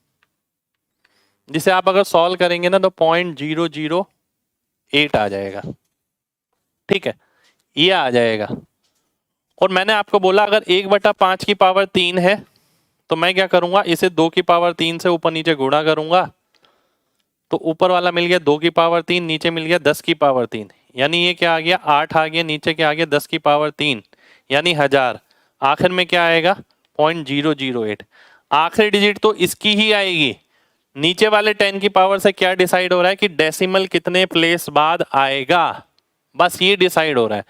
Speaker 1: जिसे आप अगर सॉल्व करेंगे ना तो 0.008 आ जाएगा। ठीक है, ये आ जाएगा। और मैंने आपको बोला अगर 1/5 की पावर 3 है तो मैं क्या करूंगा, इसे 2 की पावर 3 से ऊपर नीचे गुणा करूंगा, तो ऊपर वाला मिल गया 2 की पावर 3, नीचे मिल गया 10 की पावर 3, यानी ये क्या आ गया, 8 आ गया, नीचे क्या आ गया, 10 की पावर 3 यानी 1000। आखिर में क्या आएगा, 0.008। आखिरी डिजिट तो इसकी ही आएगी। नीचे वाले 10 की पावर से क्या डिसाइड हो रहा है कि डेसिमल कितने प्लेस बाद आएगा, बस ये डिसाइड हो रहा है।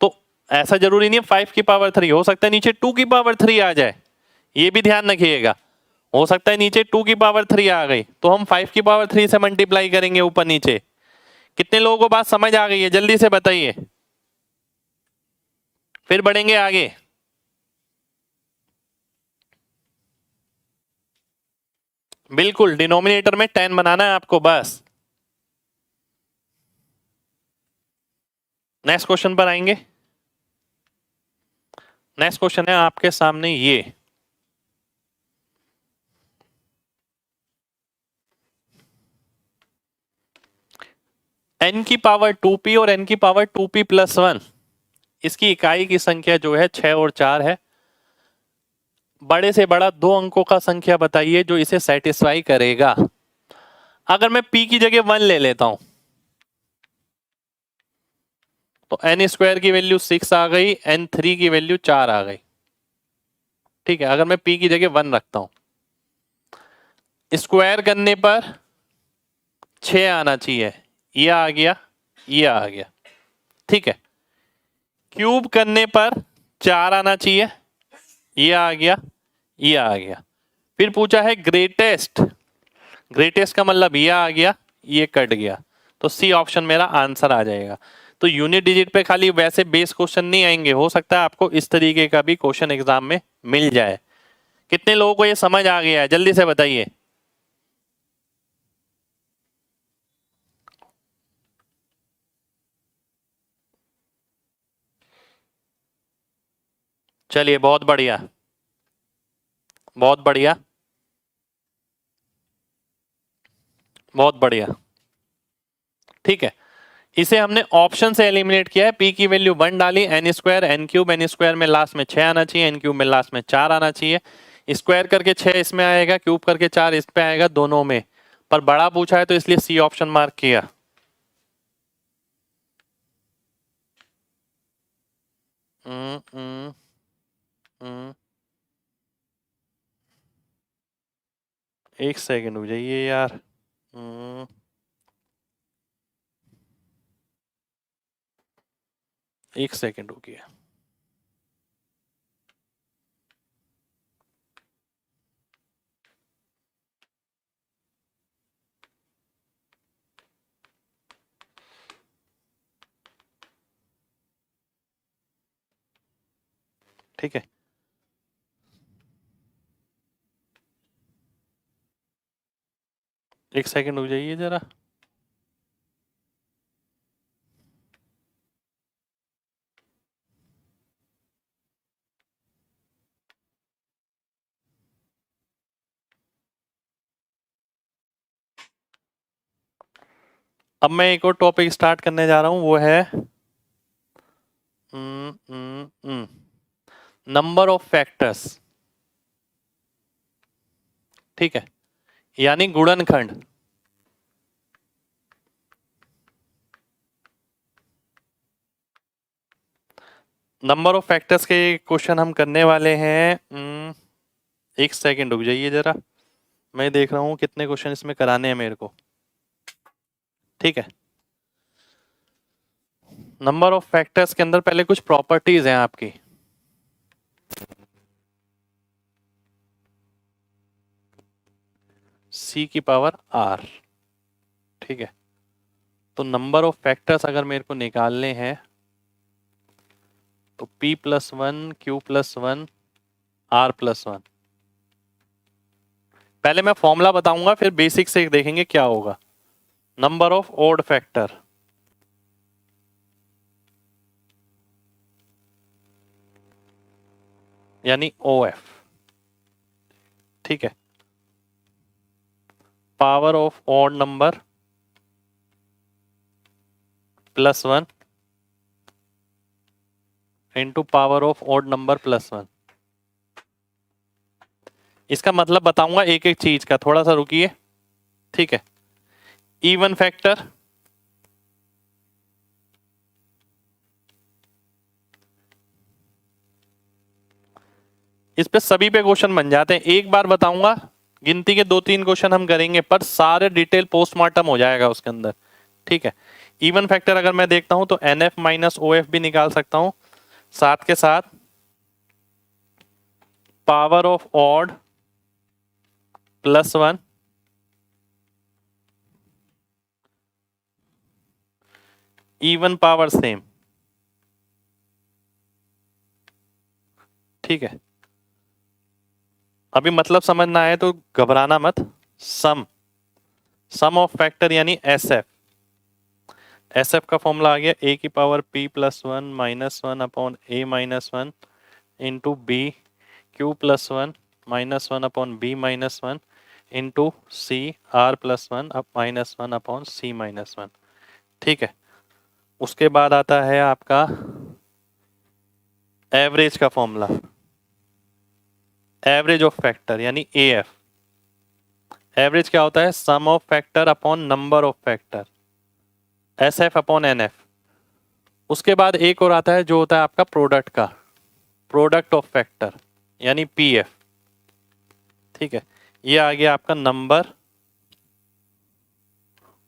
Speaker 1: तो ऐसा जरूरी नहीं है 5 की पावर 3, हो सकता है नीचे 2 की पावर 3 आ जाए, ये भी ध्यान रखिएगा। हो सकता है नीचे 2 की पावर 3 आ गई तो हम 5 की पावर 3 से मल्टीप्लाई करेंगे ऊपर नीचे। कितने लोगों को बात समझ आ गई है, जल्दी से बताइए, फिर बढ़ेंगे आगे। बिल्कुल, डिनोमिनेटर में 10 बनाना है आपको बस। नेक्स्ट क्वेश्चन पर आएंगे। नेक्स्ट क्वेश्चन है आपके सामने ये, n की पावर 2p और n की पावर 2p+1, इसकी इकाई की संख्या जो है 6 और 4 है। बड़े से बड़ा 2 अंकों का संख्या बताइए जो इसे सेटिस्फाई करेगा। अगर मैं p की जगह 1 ले लेता हूं तो n² की वैल्यू 6 आ गई, n3 की वैल्यू 4 आ गई। ठीक है, अगर मैं p की जगह 1 रखता हूं, स्क्वायर करने पर 6 आना चाहिए, ये आ गया, ये आ गया। ठीक है, क्यूब करने पर 4 आना चाहिए, ये आ गया, ये आ गया। फिर पूछा है ग्रेटेस्ट, ग्रेटेस्ट का मतलब ये आ गया, ये कट गया, तो सी ऑप्शन मेरा आंसर आ जाएगा। तो यूनिट डिजिट पे खाली वैसे बेस क्वेश्चन नहीं आएंगे, हो सकता है आपको इस तरीके का भी क्वेश्चन एग्जाम में मिल जाए। कितने लोगों को ये समझ आ गया है, जल्दी से बताइए। चलिए बहुत बढ़िया, बहुत बढ़िया, बहुत बढ़िया। ठीक है, इसे हमने ऑप्शन से एलिमिनेट किया है। पी की वैल्यू 1 डाली, N square N cube, N square में लास्ट में 6 आना चाहिए, एन क्यूब में लास्ट में 4 आना चाहिए। स्क्वायर करके 6 इसमें आएगा, क्यूब करके 4 इस पे आएगा, दोनों में। पर बड़ा पूछा है तो इसलिए सी ऑप्शन मार्क किया। हम्म हम्म हम्म। एक सेकंड हो जाइए यार। हम्म, एक सेकंड रुकिए। ठीक है, एक सेकंड हो जाइए जरा। अब मैं एक और टॉपिक स्टार्ट करने जा रहा हूं, वो है नंबर ऑफ फैक्टर्स। ठीक है, यानी गुणनखंड। नंबर ऑफ फैक्टर्स के क्वेश्चन हम करने वाले हैं। एक सेकंड रुक जाइए जरा, मैं देख रहा हूँ कितने क्वेश्चन इसमें कराने हैं मेरे को। ठीक है, नंबर ऑफ फैक्टर्स के अंदर पहले कुछ प्रॉपर्टीज हैं आपकी। c की पावर r। ठीक है, तो नंबर ऑफ फैक्टर्स अगर मेरे को निकालने हैं तो p+1 q+1 r+1। पहले मैं फॉर्मूला बताऊंगा, फिर बेसिक से देखेंगे क्या होगा। नंबर ऑफ ओड फैक्टर यानी OF। ठीक है, power of odd number +1 into power of odd number +1। इसका मतलब बताऊंगा एक एक चीज का, थोड़ा सा रुकिए। ठीक है, इवन फैक्टर, इस पे सभी पे क्वेश्चन बन जाते हैं। एक बार बताऊंगा, गिनती के 2-3 क्वेश्चन हम करेंगे, पर सारे डिटेल पोस्टमार्टम हो जाएगा उसके अंदर। ठीक है, इवन फैक्टर अगर मैं देखता हूं तो NF माइनस OF भी निकाल सकता हूं, साथ के साथ power of odd +1 even power same. ठीक है, अभी मतलब समझ ना आए तो घबराना मत। सम ऑफ फैक्टर यानी SF का फॉर्मूला आ गया a की power p+1 -1 upon a -1 into b q+1 -1 upon b -1 into c r+1 -1 upon c -1। ठीक है, उसके बाद आता है आपका एवरेज का फॉर्मूला, एवरेज ऑफ फैक्टर यानी AF। एवरेज क्या होता है? Sum of factor upon number of factor, SF upon NF। उसके बाद एक और आता है जो होता है आपका प्रोडक्ट का, प्रोडक्ट ऑफ फैक्टर यानी PF। ठीक है, ये आ गया आपका नंबर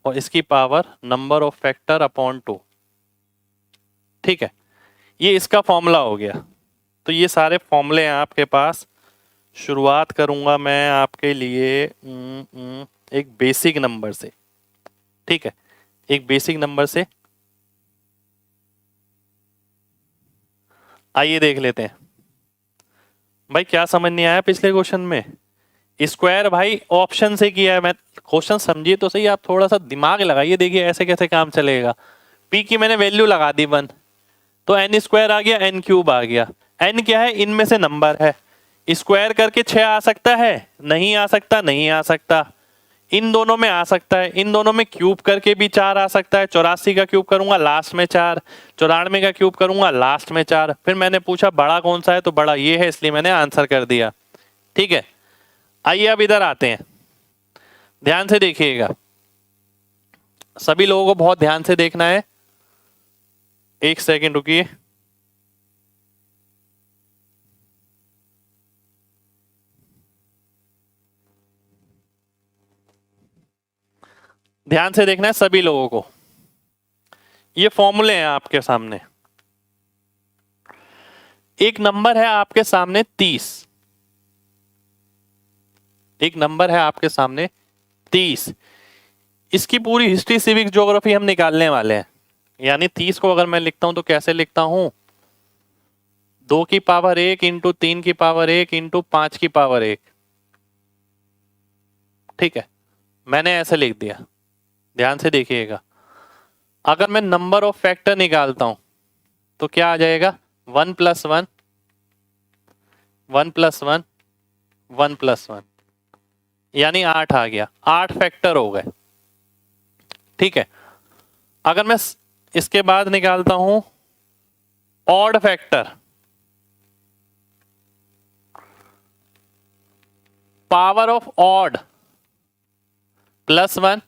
Speaker 1: और इसकी power number of factor upon 2। ठीक है, ये इसका फॉर्मूला हो गया। तो ये सारे फॉर्मूले हैं आपके पास। शुरुआत करूंगा मैं आपके लिए एक बेसिक नंबर से। ठीक है, एक बेसिक नंबर से आइए देख लेते हैं। भाई क्या समझ नहीं आया पिछले क्वेश्चन में? स्क्वायर भाई ऑप्शन से किया है। मैं क्वेश्चन समझिए तो सही, आप थोड़ा सा दिमाग लगाइए, देखिए ऐसे कैसे काम चलेगा। p की मैंने वैल्यू लगा दी 1, तो n स्क्वायर आ गया, n क्यूब आ गया। n क्या है, इनमें से नंबर है। स्क्वायर करके 6 आ सकता है, नहीं आ सकता, नहीं आ सकता। इन दोनों में आ सकता है, इन दोनों में क्यूब करके भी 4 आ सकता है। 84 का क्यूब करूंगा लास्ट में 4, 94 का क्यूब करूंगा लास्ट में 4। फिर मैंने पूछा बड़ा कौन सा है, तो बड़ा ये है, इसलिए मैंने आंसर कर दिया। ठीक है, आइए अब इधर आते हैं, ध्यान से देखिएगा, सभी लोगों को बहुत ध्यान से देखना है। एक सेकंड रुकिए। ध्यान से देखना है सभी लोगों को। ये फॉर्मूले हैं आपके सामने। एक नंबर है आपके सामने 30, एक नंबर है आपके सामने 30। इसकी पूरी हिस्ट्री, सिविक, ज्योग्राफी हम निकालने वाले हैं। यानी 30 को अगर मैं लिखता हूं तो कैसे लिखता हूं, 2 की पावर 1 इंटू 3 की पावर 1 इंटू 5 की पावर 1। ठीक है, मैंने ऐसे लिख दिया। ध्यान से देखिएगा, अगर मैं नंबर ऑफ फैक्टर निकालता हूं तो क्या आ जाएगा, 1 + 1, 1 + 1, 1 + 1, यानी 8 आ गया। 8 फैक्टर हो गए। ठीक है, अगर मैं इसके बाद निकालता हूं odd factor, power of odd +1,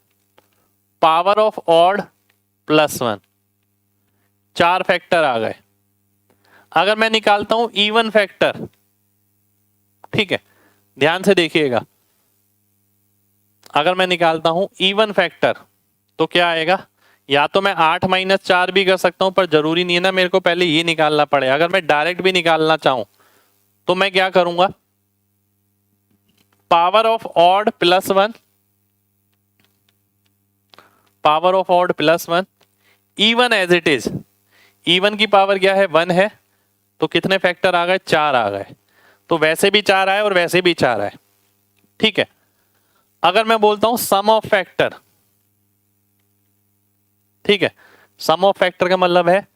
Speaker 1: power of odd +1, 4 factor आ गए। अगर मैं निकालता हूं इवन फैक्टर, ठीक है, ध्यान से देखिएगा, अगर मैं निकालता हूं इवन फैक्टर तो क्या आएगा, या तो मैं 8 - 4 भी कर सकता हूं, पर जरूरी नहीं है ना, मेरे को पहले ये निकालना पड़ेगा। अगर मैं डायरेक्ट भी निकालना चाहूं तो मैं क्या करूंगा, power of odd +1, power of odd +1, even as it is. Even की पावर क्या है, 1 है, तो कितने फैक्टर आ गए, 4 आ गए। तो वैसे भी 4 आए और वैसे भी 4 आए। ठीक है, अगर मैं बोलता हूं सम ऑफ फैक्टर, ठीक है, सम ऑफ फैक्टर का मतलब है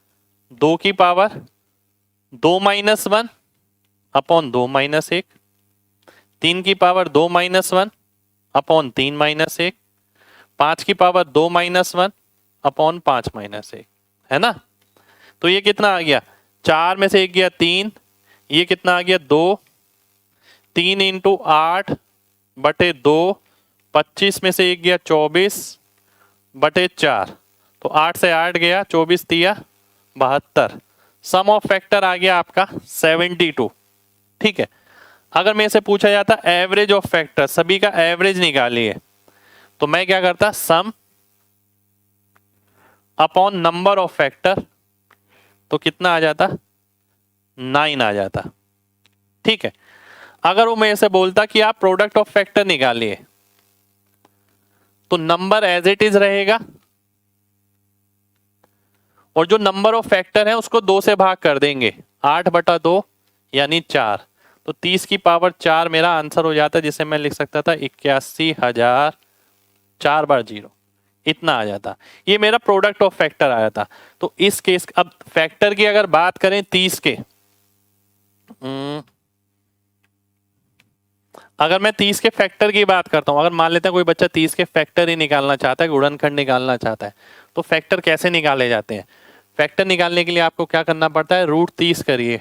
Speaker 1: 2 की पावर 2 - 1 अपॉन 2 - 1, 3 की पावर 2 - 1 अपॉन 3 - 1, 5 की पावर 2 - 1 अपॉन 5 - 1, है ना। तो ये कितना आ गया, 4 में से 1 गया 3, ये कितना आ गया 2, 3 इंटू 8 बटे 2, 25 में से 1 गया 24 बटे 4, तो 8 से 8 गया, 24 तिया 72। सम ऑफ फैक्टर आ गया आपका 72। ठीक है, अगर मेरे से पूछा जाता एवरेज ऑफ फैक्टर, सभी का एवरेज निकालिए, तो मैं क्या करता, सम अपॉन नंबर ऑफ फैक्टर, तो कितना आ जाता, 9 आ जाता। ठीक है, अगर वो मेरे से बोलता कि आप प्रोडक्ट ऑफ फैक्टर निकालिए, तो नंबर एज इट इज रहेगा, और जो नंबर ऑफ फैक्टर है उसको 2 से भाग कर देंगे, 8/2 यानी 4। तो 30 की पावर 4 मेरा आंसर हो जाता है, जिसे मैं लिख सकता था 81,000, 4 बार 0, इतना आ जाता। ये मेरा प्रोडक्ट ऑफ फैक्टर आया था। तो इस केस, अब फैक्टर की अगर बात करें 30 के, अगर मैं 30 के फैक्टर की बात करता हूं, अगर मान लेते हैं कोई बच्चा 30 के फैक्टर ही निकालना चाहता है, गुणनखंड निकालना चाहता है, तो फैक्टर कैसे निकाले जाते हैं। फैक्टर निकालने के लिए आपको क्या करना पड़ता है, √30 करिए,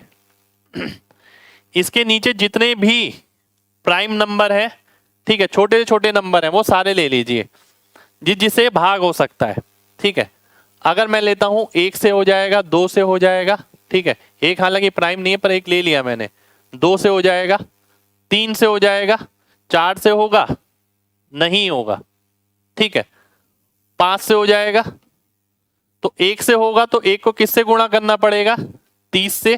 Speaker 1: इसके नीचे जितने भी प्राइम नंबर है, ठीक है, छोटे छोटे नंबर है, वो सारे ले लीजिए जिससे भाग हो सकता है। ठीक है, अगर मैं लेता हूं 1 से हो जाएगा, 2 से हो जाएगा, ठीक है, एक हालांकि प्राइम नहीं है पर एक ले लिया मैंने, 2 से हो जाएगा, 3 से हो जाएगा, 4 से होगा, नहीं होगा। ठीक है, 5 से हो जाएगा, तो 1 से होगा, तो 1 को किससे गुणा करना पड़ेगा, 30 से।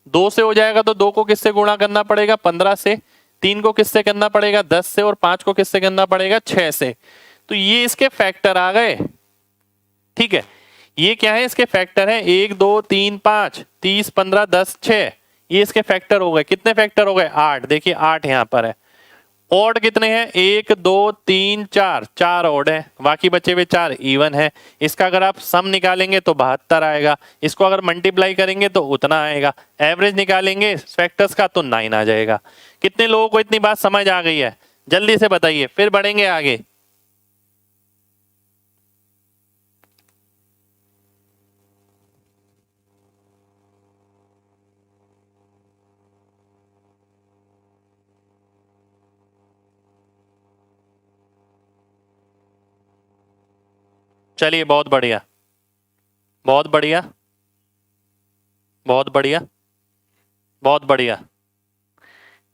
Speaker 1: 2 से हो जाएगा तो 2 को किससे गुणा करना पड़ेगा, 15 से। 3 को किससे करना पड़ेगा, 10 से। और 5 को किससे करना पड़ेगा, 6 से। तो ये इसके फैक्टर आ गए। ठीक है, ये क्या है, इसके फैक्टर है 1 2 3 5, 30 15 10 6, ये इसके फैक्टर हो गए। कितने फैक्टर हो गए, 8। देखिए 8 यहां पर है। ऑड कितने हैं? 1 2 3 4, 4 ऑड है, बाकी बचे हुए 4 इवन है। इसका अगर आप सम निकालेंगे तो 72 आएगा, इसको अगर मल्टीप्लाई करेंगे तो उतना आएगा, एवरेज निकालेंगे फैक्टर्स का तो 9 आ जाएगा। कितने लोगों को इतनी बात समझ आ गई है? जल्दी से बताइए, फिर बढ़ेंगे आगे। चलिए, बहुत बढ़िया, बहुत बढ़िया, बहुत बढ़िया, बहुत बढ़िया।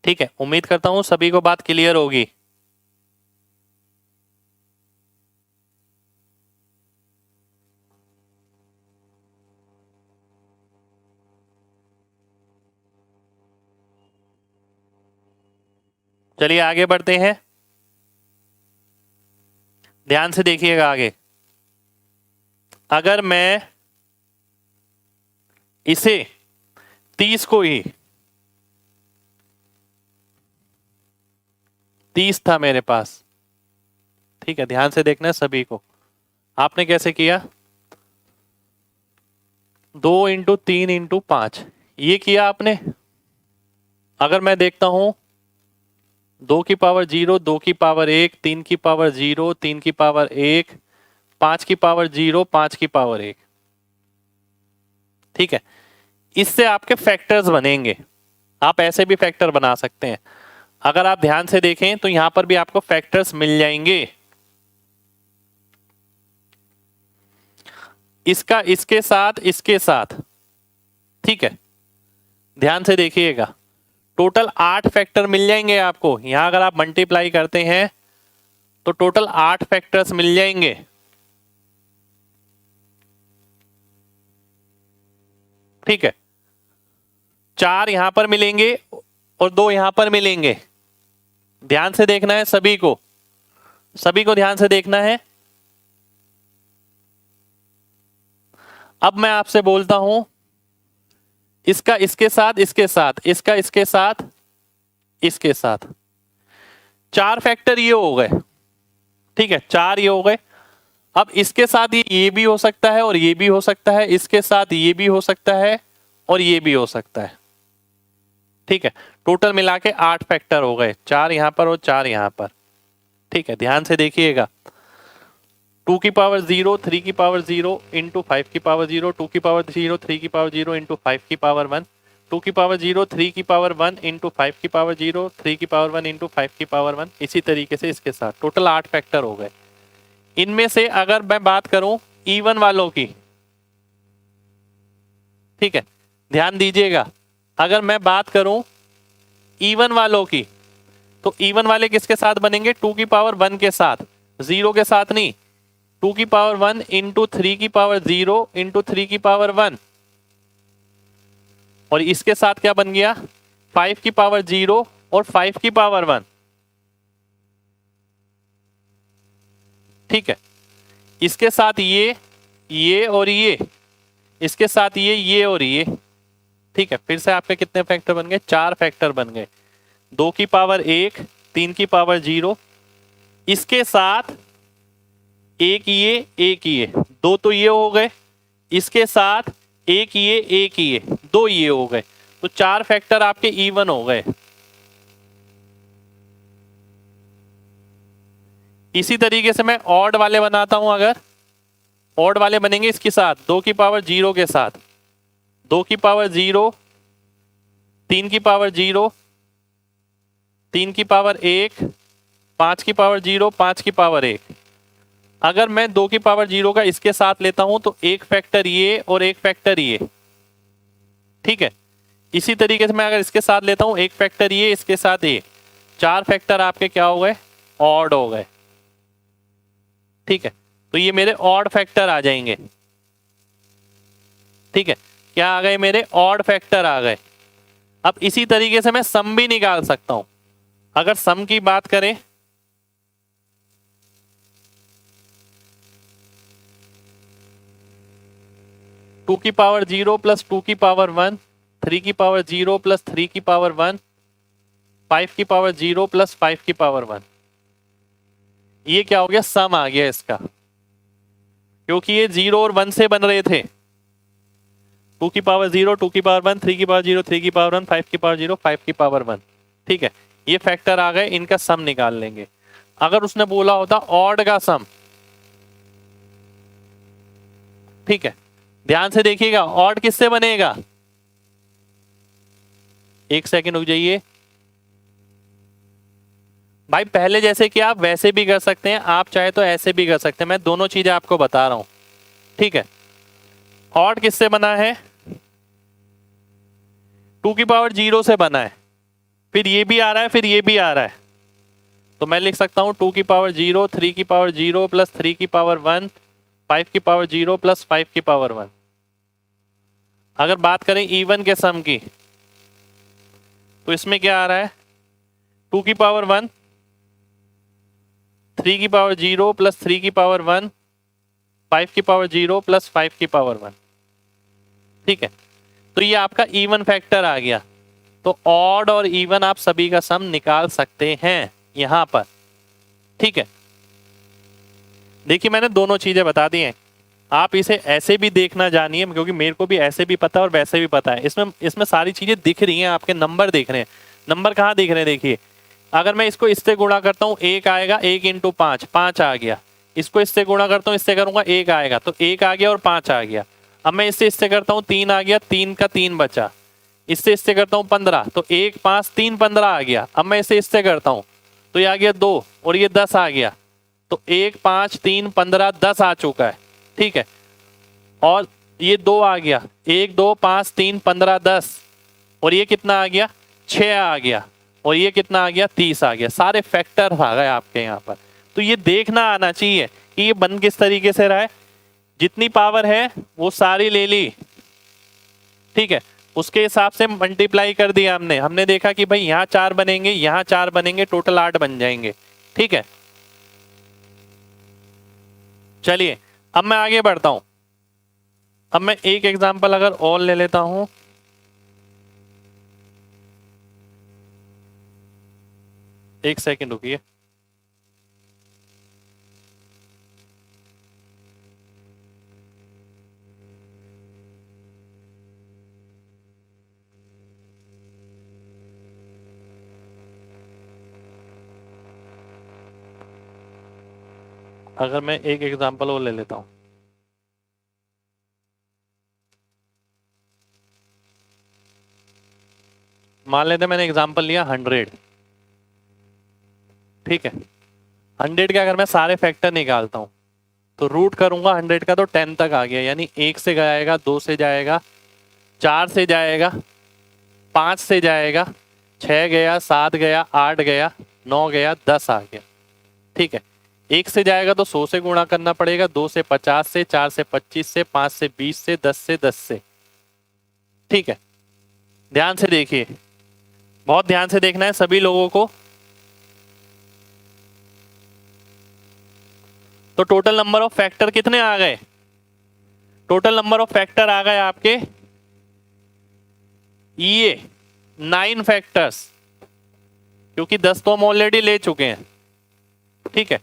Speaker 1: ठीक है, उम्मीद करता हूं सभी को बात क्लियर होगी। चलिए आगे बढ़ते हैं, ध्यान से देखिएगा आगे। अगर मैं इसे 30 को ही, 30 था मेरे पास, ठीक है, ध्यान से देखना है सभी को। आपने कैसे किया? 2 इंटू 3 इंटू 5 ये किया आपने। अगर मैं देखता हूं 2 की पावर 0, 2 की पावर 1, 3 की पावर 0, 3 की पावर 1, 5 की पावर 0, 5 की पावर 1, ठीक है, इससे आपके फैक्टर्स बनेंगे। आप ऐसे भी फैक्टर बना सकते हैं। अगर आप ध्यान से देखें तो यहां पर भी आपको फैक्टर्स मिल जाएंगे। इसका इसके साथ, इसके साथ, ठीक है, ध्यान से देखिएगा, टोटल 8 फैक्टर मिल जाएंगे आपको। यहां अगर आप मल्टीप्लाई करते हैं तो टोटल 8 फैक्टर्स मिल जाएंगे। ठीक है, 4 यहां पर मिलेंगे और 2 यहां पर मिलेंगे। ध्यान से देखना है सभी को, सभी को ध्यान से देखना है। अब मैं आपसे बोलता हूं इसका इसके साथ, इसके साथ, इसका इसके साथ, इसके साथ, 4 फैक्टर ये हो गए। ठीक है, 4 ये हो गए। अब इसके साथ ये भी हो सकता है और ये भी हो सकता है, इसके साथ ये भी हो सकता है और ये भी हो सकता है। ठीक है, टोटल मिला के 8 फैक्टर हो गए, 4 यहां पर और 4 यहां पर। ठीक है, ध्यान से देखिएगा, 2 की पावर 0, 3 की पावर 0 इंटू 5 की पावर 0, 2 की पावर 0, 3 की पावर 0 इंटू 5 की पावर 1, 2 की पावर 0, 3 की पावर 1 इंटू 5 की पावर 0, 3 की पावर 1 इंटू 5 की पावर 1। इसी तरीके से इसके साथ टोटल 8 फैक्टर हो गए। इनमें से अगर मैं बात करूं इवन वालों की, ठीक है, ध्यान दीजिएगा, अगर मैं बात करूं इवन वालों की तो इवन वाले किसके साथ बनेंगे? 2 की पावर 1 के साथ, 0 के साथ नहीं। 2 की पावर 1 इंटू 3 की पावर 0 इंटू 3 की पावर 1, और इसके साथ क्या बन गया? 5 की पावर 0 और 5 की पावर 1। ठीक है, इसके साथ ये और ये, इसके साथ ये और ये। ठीक है, फिर से आपके कितने फैक्टर बन गए? 4 फैक्टर बन गए। 2 की पावर 1, 3 की पावर 0, इसके साथ एक ये, 2 तो ये हो गए, इसके साथ एक ये, 2 ये हो गए, तो 4 फैक्टर आपके इवन हो गए। इसी तरीके से मैं ऑड वाले बनाता हूं। अगर ऑड वाले बनेंगे इसके साथ 2 की पावर 0 के साथ, 2 की पावर 0, 3 की पावर 0, 3 की पावर 1, 5 की पावर 0, 5 की पावर 1। अगर मैं 2 की पावर 0 का इसके साथ लेता हूं तो एक फैक्टर ये और एक फैक्टर ये। ठीक है, इसी तरीके से मैं अगर इसके साथ लेता हूं एक फैक्टर ये, इसके साथ ये, 4 फैक्टर आपके क्या हो गए? ऑड हो गए। ठीक है, तो ये मेरे ऑड फैक्टर आ जाएंगे। ठीक है, क्या आ गए? मेरे ऑड फैक्टर आ गए। अब इसी तरीके से मैं सम भी निकाल सकता हूं। अगर सम की बात करें, टू की पावर 0 प्लस 2 की पावर 1, 3 की पावर 0 प्लस 3 की पावर 1, 5 की पावर 0 प्लस 5 की पावर 1। ये क्या हो गया, सम आ गया इसका, क्योंकि ये 0 और 1 से बन रहे थे। 2 की पावर 0, 2 की पावर 1, 3 की पावर 0, 3 की पावर 1, 5 की पावर 0, 5 की पावर 1। ठीक है, ये फैक्टर आ गए, इनका सम निकाल लेंगे। अगर उसने बोला होता ऑड का सम, ठीक है, ध्यान से देखिएगा, ऑड किससे बनेगा, एक सेकंड रुक जाइए भाई। पहले जैसे कि आप वैसे भी कर सकते हैं, आप चाहे तो ऐसे भी कर सकते हैं, मैं दोनों चीजें आपको बता रहा हूं। ठीक है, ऑड किससे बना है, 2 की पावर 0 से बना है, फिर ये भी आ रहा है, फिर ये भी आ रहा है, तो मैं लिख सकता हूं 2 की पावर 0, 3 की पावर 0 प्लस 3 की पावर 1, 5 की पावर 0 प्लस 5 की पावर 1। अगर बात करें इवन के सम की, तो इसमें क्या आ रहा है, 2 की पावर 1, 3 की पावर 0 प्लस 3 की पावर 1, 5 की पावर 0 प्लस 5 की पावर 1। ठीक है, तो ये आपका इवन फैक्टर आ गया। तो ऑड और इवन आप सभी का सम निकाल सकते हैं यहां पर। ठीक है, देखिए मैंने दोनों चीजें बता दी हैं, आप इसे ऐसे भी देखना जानिए, क्योंकि मेरे को भी ऐसे भी पता है और वैसे भी पता है। इसमें सारी चीजें दिख रही हैं, आपके नंबर दिख रहे हैं। नंबर कहाँ दिख रहे हैं, देखिए अगर मैं इसको इससे गुणा करता हूँ, 1 आएगा, 1 इंटू 5, 5 आ गया। इसको इससे गुणा करता हूँ, इससे करूंगा, 1 आएगा, तो 1 आ गया और 5 आ गया। अब मैं इससे करता हूँ, 3 आ गया, 3 का 3 बचा। इससे करता हूँ 15, तो 1 5 3 15 आ गया। अब मैं इससे करता हूँ, तो ये आ गया 2 और ये 10 आ गया। तो 1 5 3 15 10 आ चुका है। ठीक है, और ये 2 आ गया, 1 2 5 3 15 10, और ये कितना आ गया, 6 आ गया, और ये कितना आ गया, 30 आ गया। सारे फैक्टर आ गए आपके यहाँ पर। तो ये देखना आना चाहिए कि ये बन किस तरीके से रहा है। जितनी पावर है वो सारी ले ली, ठीक है, उसके हिसाब से मल्टीप्लाई कर दिया हमने देखा कि भाई यहाँ 4 बनेंगे, यहाँ 4 बनेंगे, टोटल 8 बन जाएंगे। ठीक है, चलिए अब मैं आगे बढ़ता हूं। अब मैं एक एग्जांपल अगर और ले लेता हूं, एक सेकंड रुकिए। अगर मैं एक एग्जांपल और ले लेता हूं, मान लेते मैंने एग्जांपल लिया 100। ठीक है, 100 के अगर मैं सारे फैक्टर निकालता हूं, तो रूट करूंगा 100 का, तो 10 तक आ गया, यानी 1 से जाएगा, 2 से जाएगा, 4 से जाएगा, 5 से जाएगा, 6 गया, 7 गया, 8 गया, 9 गया, 10 आ गया। ठीक है, 1 से जाएगा तो 100 से गुणा करना पड़ेगा, 2 से 50 से, 4 से 25 से, 5 से 20 से, 10 से 10 से। ठीक है, ध्यान से देखिए, बहुत ध्यान से देखना है सभी लोगों को। तो टोटल नंबर ऑफ फैक्टर कितने आ गए, टोटल नंबर ऑफ फैक्टर आ गए आपके ये 9 फैक्टर्स, क्योंकि 10 तो हम ऑलरेडी ले चुके हैं। ठीक है,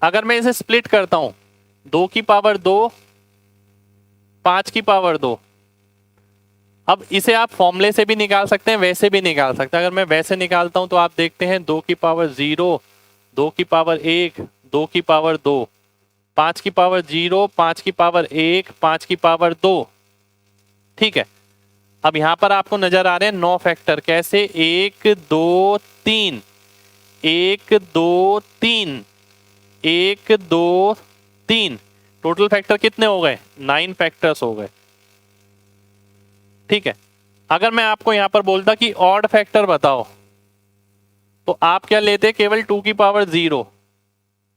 Speaker 1: अगर मैं इसे स्प्लिट करता हूं, 2 की पावर 2, 5 की पावर 2, अब इसे आप फॉर्मूले से भी निकाल सकते हैं, वैसे भी निकाल सकते हैं। अगर मैं वैसे निकालता हूं तो आप देखते हैं 2 की पावर 0, 2 की पावर 1, 2 की पावर 2, 5 की पावर 0, 5 की पावर 1, 5 की पावर 2। ठीक है, अब यहां पर आपको नजर आ रहे हैं 9 फैक्टर। कैसे, 1 2 3, 1 2 3, 1 2 3, टोटल फैक्टर कितने हो गए, 9 फैक्टर्स हो गए। ठीक है, अगर मैं आपको यहां पर बोलता कि ऑड फैक्टर बताओ, तो आप क्या लेते, केवल 2 की पावर 0,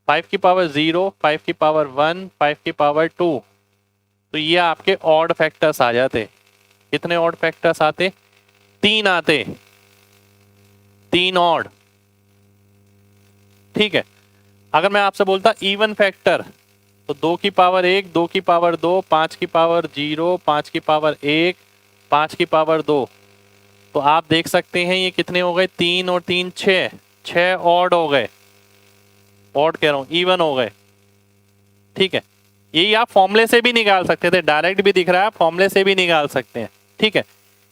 Speaker 1: 5 की पावर 0, 5 की पावर 1, 5 की पावर 2, तो ये आपके ऑड फैक्टर्स आ जाते। कितने ऑड फैक्टर्स आते, 3 आते, 3 ऑड। ठीक है, अगर मैं आपसे बोलता इवन फैक्टर, तो 2 की पावर 1, 2 की पावर 2, 5 की पावर 0, 5 की पावर 1, 5 की पावर 2, तो आप देख सकते हैं ये कितने हो गए, 3 और 3 6, 6 ऑड हो गए, ऑड कह रहा हूं, इवन हो गए। ठीक है, यही आप फॉर्मूले से भी निकाल सकते थे, डायरेक्ट भी दिख रहा है, फॉर्मूले से भी निकाल सकते हैं। ठीक है,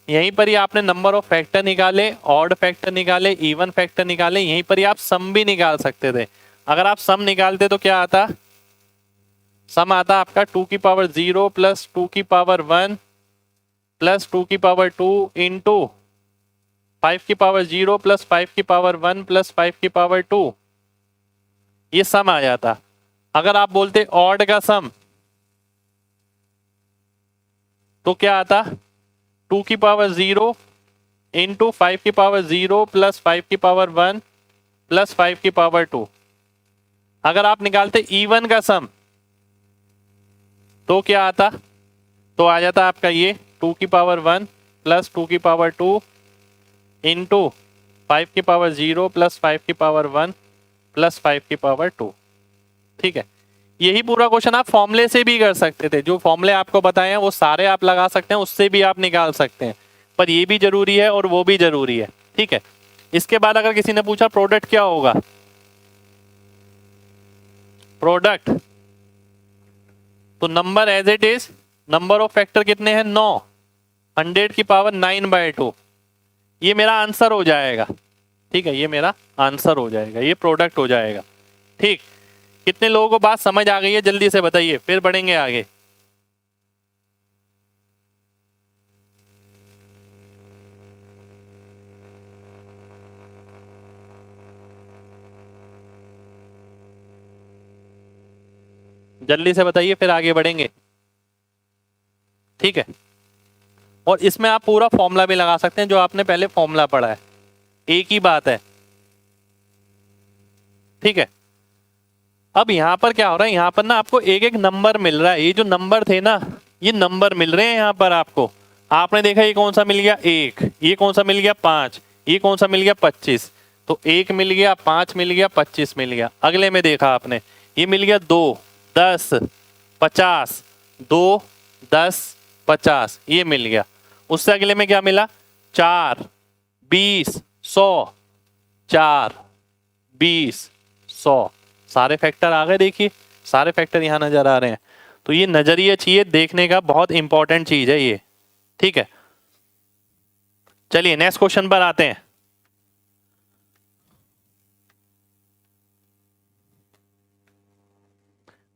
Speaker 1: यहीं पर ही आपने नंबर ऑफ फैक्टर निकाले, ऑड फैक्टर निकाले, इवन फैक्टर निकाले, यहीं पर ही आप सम भी निकाल सकते थे। अगर आप सम निकालते तो क्या आता, सम आता आपका 2 की पावर 0 प्लस 2 की पावर 1 प्लस 2 की पावर 2 इंटू 5 की पावर 0 प्लस 5 की पावर 1 प्लस 5 की पावर 2, ये सम आ जाता। अगर आप बोलते ऑड का सम तो क्या आता, 2 की पावर 0 इंटू 5 की पावर 0 प्लस 5 की पावर 1 प्लस 5 की पावर 2। अगर आप निकालते इवन का सम तो क्या आता, तो आ जाता आपका ये 2 की पावर 1 प्लस 2 की पावर 2 इंटू 5 की पावर 0 प्लस 5 की पावर 1 प्लस 5 की पावर 2। ठीक है, यही पूरा क्वेश्चन आप फॉर्मूले से भी कर सकते थे, जो फॉर्मूले आपको बताए हैं वो सारे आप लगा सकते हैं, उससे भी आप निकाल सकते हैं, पर ये भी जरूरी है और वो भी जरूरी है। ठीक है, इसके बाद अगर किसी ने पूछा प्रोडक्ट क्या होगा, प्रोडक्ट तो number as it is, number of factor कितने हैं 9, 100 की पावर 9/2, ये मेरा आंसर हो जाएगा। ठीक है, ये मेरा आंसर हो जाएगा, ये प्रोडक्ट हो जाएगा। ठीक, कितने लोगों को बात समझ आ गई है, जल्दी से बताइए, फिर बढ़ेंगे आगे। जल्दी से बताइए, फिर आगे बढ़ेंगे। ठीक है, और इसमें आप पूरा फॉर्मूला भी लगा सकते हैं, जो आपने पहले फॉर्मूला पढ़ा है, एक ही बात है। ठीक है, अब यहां पर क्या हो रहा है, यहां पर ना आपको एक एक नंबर मिल रहा है, ये जो नंबर थे ना, ये नंबर मिल रहे हैं यहां पर आपको। आपने देखा ये कौन सा मिल गया 1, ये कौन सा मिल गया 5, ये कौन सा मिल गया 25, तो 1 मिल गया, 5 मिल गया, 25 मिल गया। अगले में देखा आपने, ये मिल गया 2, 10, 50, 2, 10, 50, ये मिल गया। उससे अगले में क्या मिला, 4, 20, 100, 4, 20, 100, सारे फैक्टर आ गए। देखिए सारे फैक्टर यहां नजर आ रहे हैं। तो ये नजरिया चाहिए देखने का, बहुत इंपॉर्टेंट चीज है ये। ठीक है, चलिए नेक्स्ट क्वेश्चन पर आते हैं।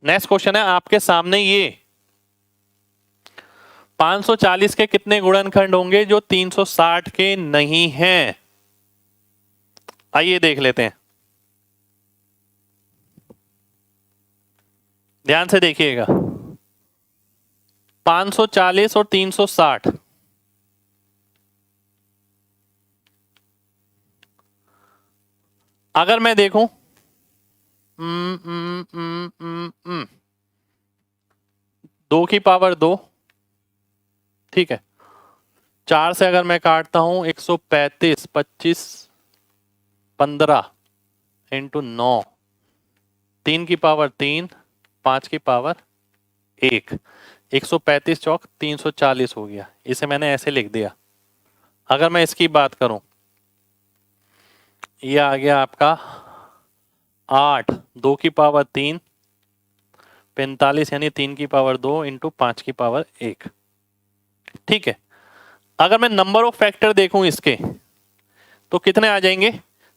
Speaker 1: नेक्स्ट क्वेश्चन है आपके सामने, ये 540 के कितने गुणनखंड होंगे जो 360 के नहीं हैं। आइए देख लेते हैं, ध्यान से देखिएगा। 540 और 360, अगर मैं देखूं 2 की पावर 2, ठीक है, 4 से अगर मैं काटता हूं 135, 25, 15 इंटू 9, 3 की पावर 3, 5 की पावर 1, 135 चौक 340 हो गया। इसे मैंने ऐसे लिख दिया। अगर मैं इसकी बात करूं, ये आ गया आपका 8, 2 की पावर 3, 45 यानी 3 की पावर 2 इंटू 5 की पावर 1। ठीक है, अगर मैं नंबर ऑफ फैक्टर देखूं इसके, तो कितने आ जाएंगे,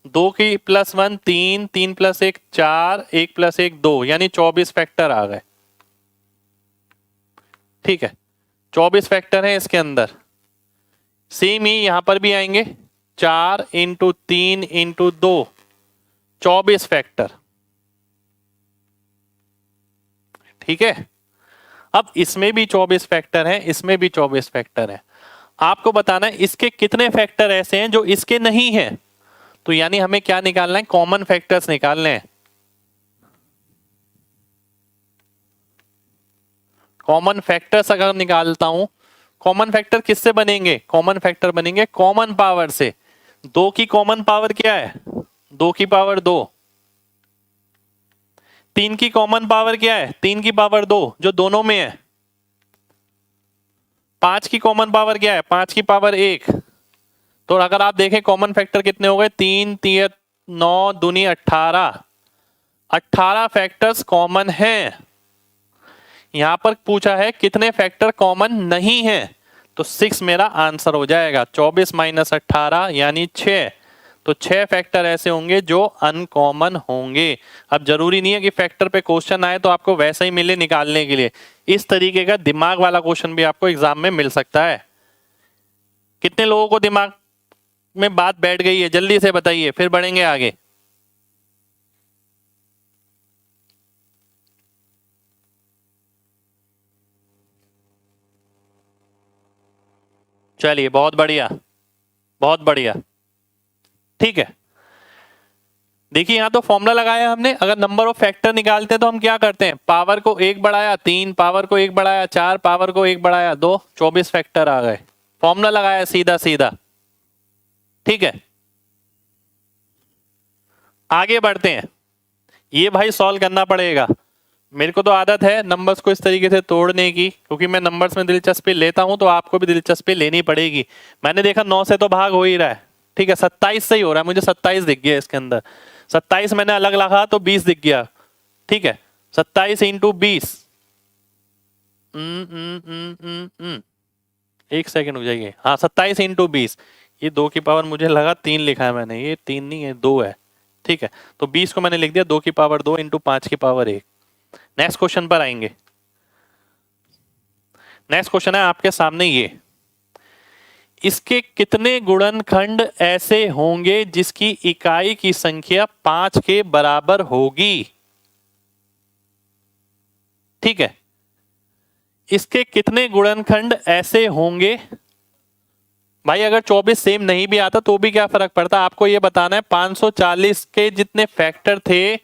Speaker 1: 2 की प्लस 1 3, 3 प्लस 1 4, 1 प्लस 1 2, यानी 24 फैक्टर आ गए। ठीक है, 24 फैक्टर है इसके अंदर। सेम ही यहां पर भी आएंगे, 4 इंटू 3 इंटू 2, 24 फैक्टर। ठीक है, अब इसमें भी 24 फैक्टर हैं, इसमें भी 24 फैक्टर हैं। आपको बताना है इसके कितने फैक्टर ऐसे हैं जो इसके नहीं हैं। तो यानी हमें क्या निकालना है, कॉमन फैक्टर्स निकालने हैं। कॉमन फैक्टर्स अगर निकालता हूं, कॉमन फैक्टर किससे बनेंगे, कॉमन फैक्टर बनेंगे कॉमन पावर से। 2 की कॉमन पावर क्या है, 2 की पावर 2। 3 की कॉमन पावर क्या है, 3 की पावर 2 जो दोनों में है। 5 की कॉमन पावर क्या है, 5 की पावर 1। तो अगर आप देखें कॉमन फैक्टर कितने हो गए, 3 3 9 दूनी 18, 18 फैक्टर्स कॉमन हैं। यहां पर पूछा है कितने फैक्टर कॉमन नहीं है, तो 6 मेरा आंसर हो जाएगा। 24 माइनस 18 यानी 6, तो 6 फैक्टर ऐसे होंगे जो अनकॉमन होंगे। अब जरूरी नहीं है कि फैक्टर पे क्वेश्चन आए तो आपको वैसा ही मिले निकालने के लिए, इस तरीके का दिमाग वाला क्वेश्चन भी आपको एग्जाम में मिल सकता है। कितने लोगों को दिमाग में बात बैठ गई है, जल्दी से बताइए, फिर बढ़ेंगे आगे। चलिए बहुत बढ़िया, बहुत बढ़िया, ठीक है। देखिए यहां तो फॉर्मूला लगाया हमने, अगर नंबर ऑफ फैक्टर निकालते हैं तो हम क्या करते हैं, पावर को 1 बढ़ाया 3, पावर को 1 बढ़ाया 4, पावर को 1 बढ़ाया 2, 24 फैक्टर आ गए। फॉर्मूला लगाया सीधा सीधा, ठीक है। आगे बढ़ते हैं, ये भाई सॉल्व करना पड़ेगा। मेरे को तो आदत है नंबर्स को इस तरीके से तोड़ने की, क्योंकि मैं नंबर्स में दिलचस्पी लेता हूं, तो आपको भी दिलचस्पी लेनी पड़ेगी। मैंने देखा 9 से तो भाग हो ही रहा है, ठीक है, 27 से ही हो रहा है, मुझे 27 दिख गया इसके अंदर। 27 मैंने अलग लगा तो 20 दिख गया, ठीक है। 27 इंटू 20, एक सेकेंड हो जाइए, हाँ 27 इंटू 20, ये 2 की पावर मुझे लगा 3 लिखा है मैंने, ये 3 नहीं है 2 है, ठीक है। तो 20 को मैंने लिख दिया 2 की पावर 2 इंटू 5 की पावर 1। नेक्स्ट क्वेश्चन पर आएंगे। नेक्स्ट क्वेश्चन है आपके सामने ये, इसके कितने गुणनखंड ऐसे होंगे जिसकी इकाई की संख्या 5 के बराबर होगी, ठीक है। इसके कितने गुणनखंड ऐसे होंगे, भाई अगर 24 सेम नहीं भी आता तो भी क्या फर्क पड़ता, आपको ये बताना है 540 के जितने फैक्टर थे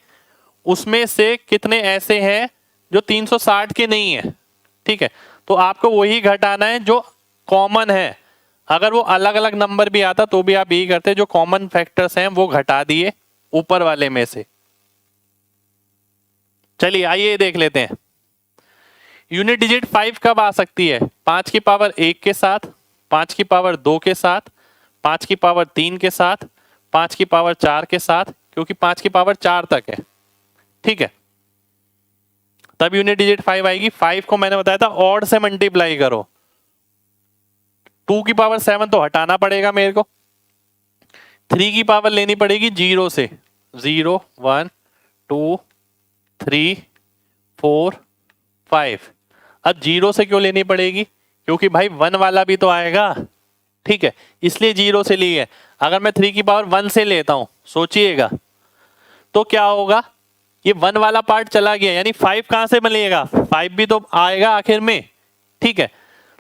Speaker 1: उसमें से कितने ऐसे हैं जो 360 के नहीं है, ठीक है। तो आपको वही घटाना है जो कॉमन है। अगर वो अलग अलग नंबर भी आता तो भी आप यही करते, जो कॉमन फैक्टर्स हैं वो घटा दिए ऊपर वाले में से। चलिए आइए देख लेते हैं, यूनिट डिजिट 5 कब आ सकती है, 5 की पावर 1 के साथ, 5 की पावर 2 के साथ, 5 की पावर 3 के साथ, 5 की पावर 4 के साथ, क्योंकि 5 की पावर 4 तक है, ठीक है। तब यूनिट डिजिट 5 आएगी। 5 को मैंने बताया था ऑड से मल्टीप्लाई करो, 2 की पावर 7 तो हटाना पड़ेगा मेरे को, 3 की पावर लेनी पड़ेगी 0 से, 0 1 2 3 4 5। अब 0 से क्यों लेनी पड़ेगी, क्योंकि भाई 1 वाला भी तो आएगा, ठीक है, इसलिए 0 से ली है। अगर मैं 3 की पावर 1 से लेता हूं, सोचिएगा तो क्या होगा, ये 1 वाला पार्ट चला गया, यानी 5 कहां से मिलेगा, 5 भी तो आएगा आखिर में, ठीक है।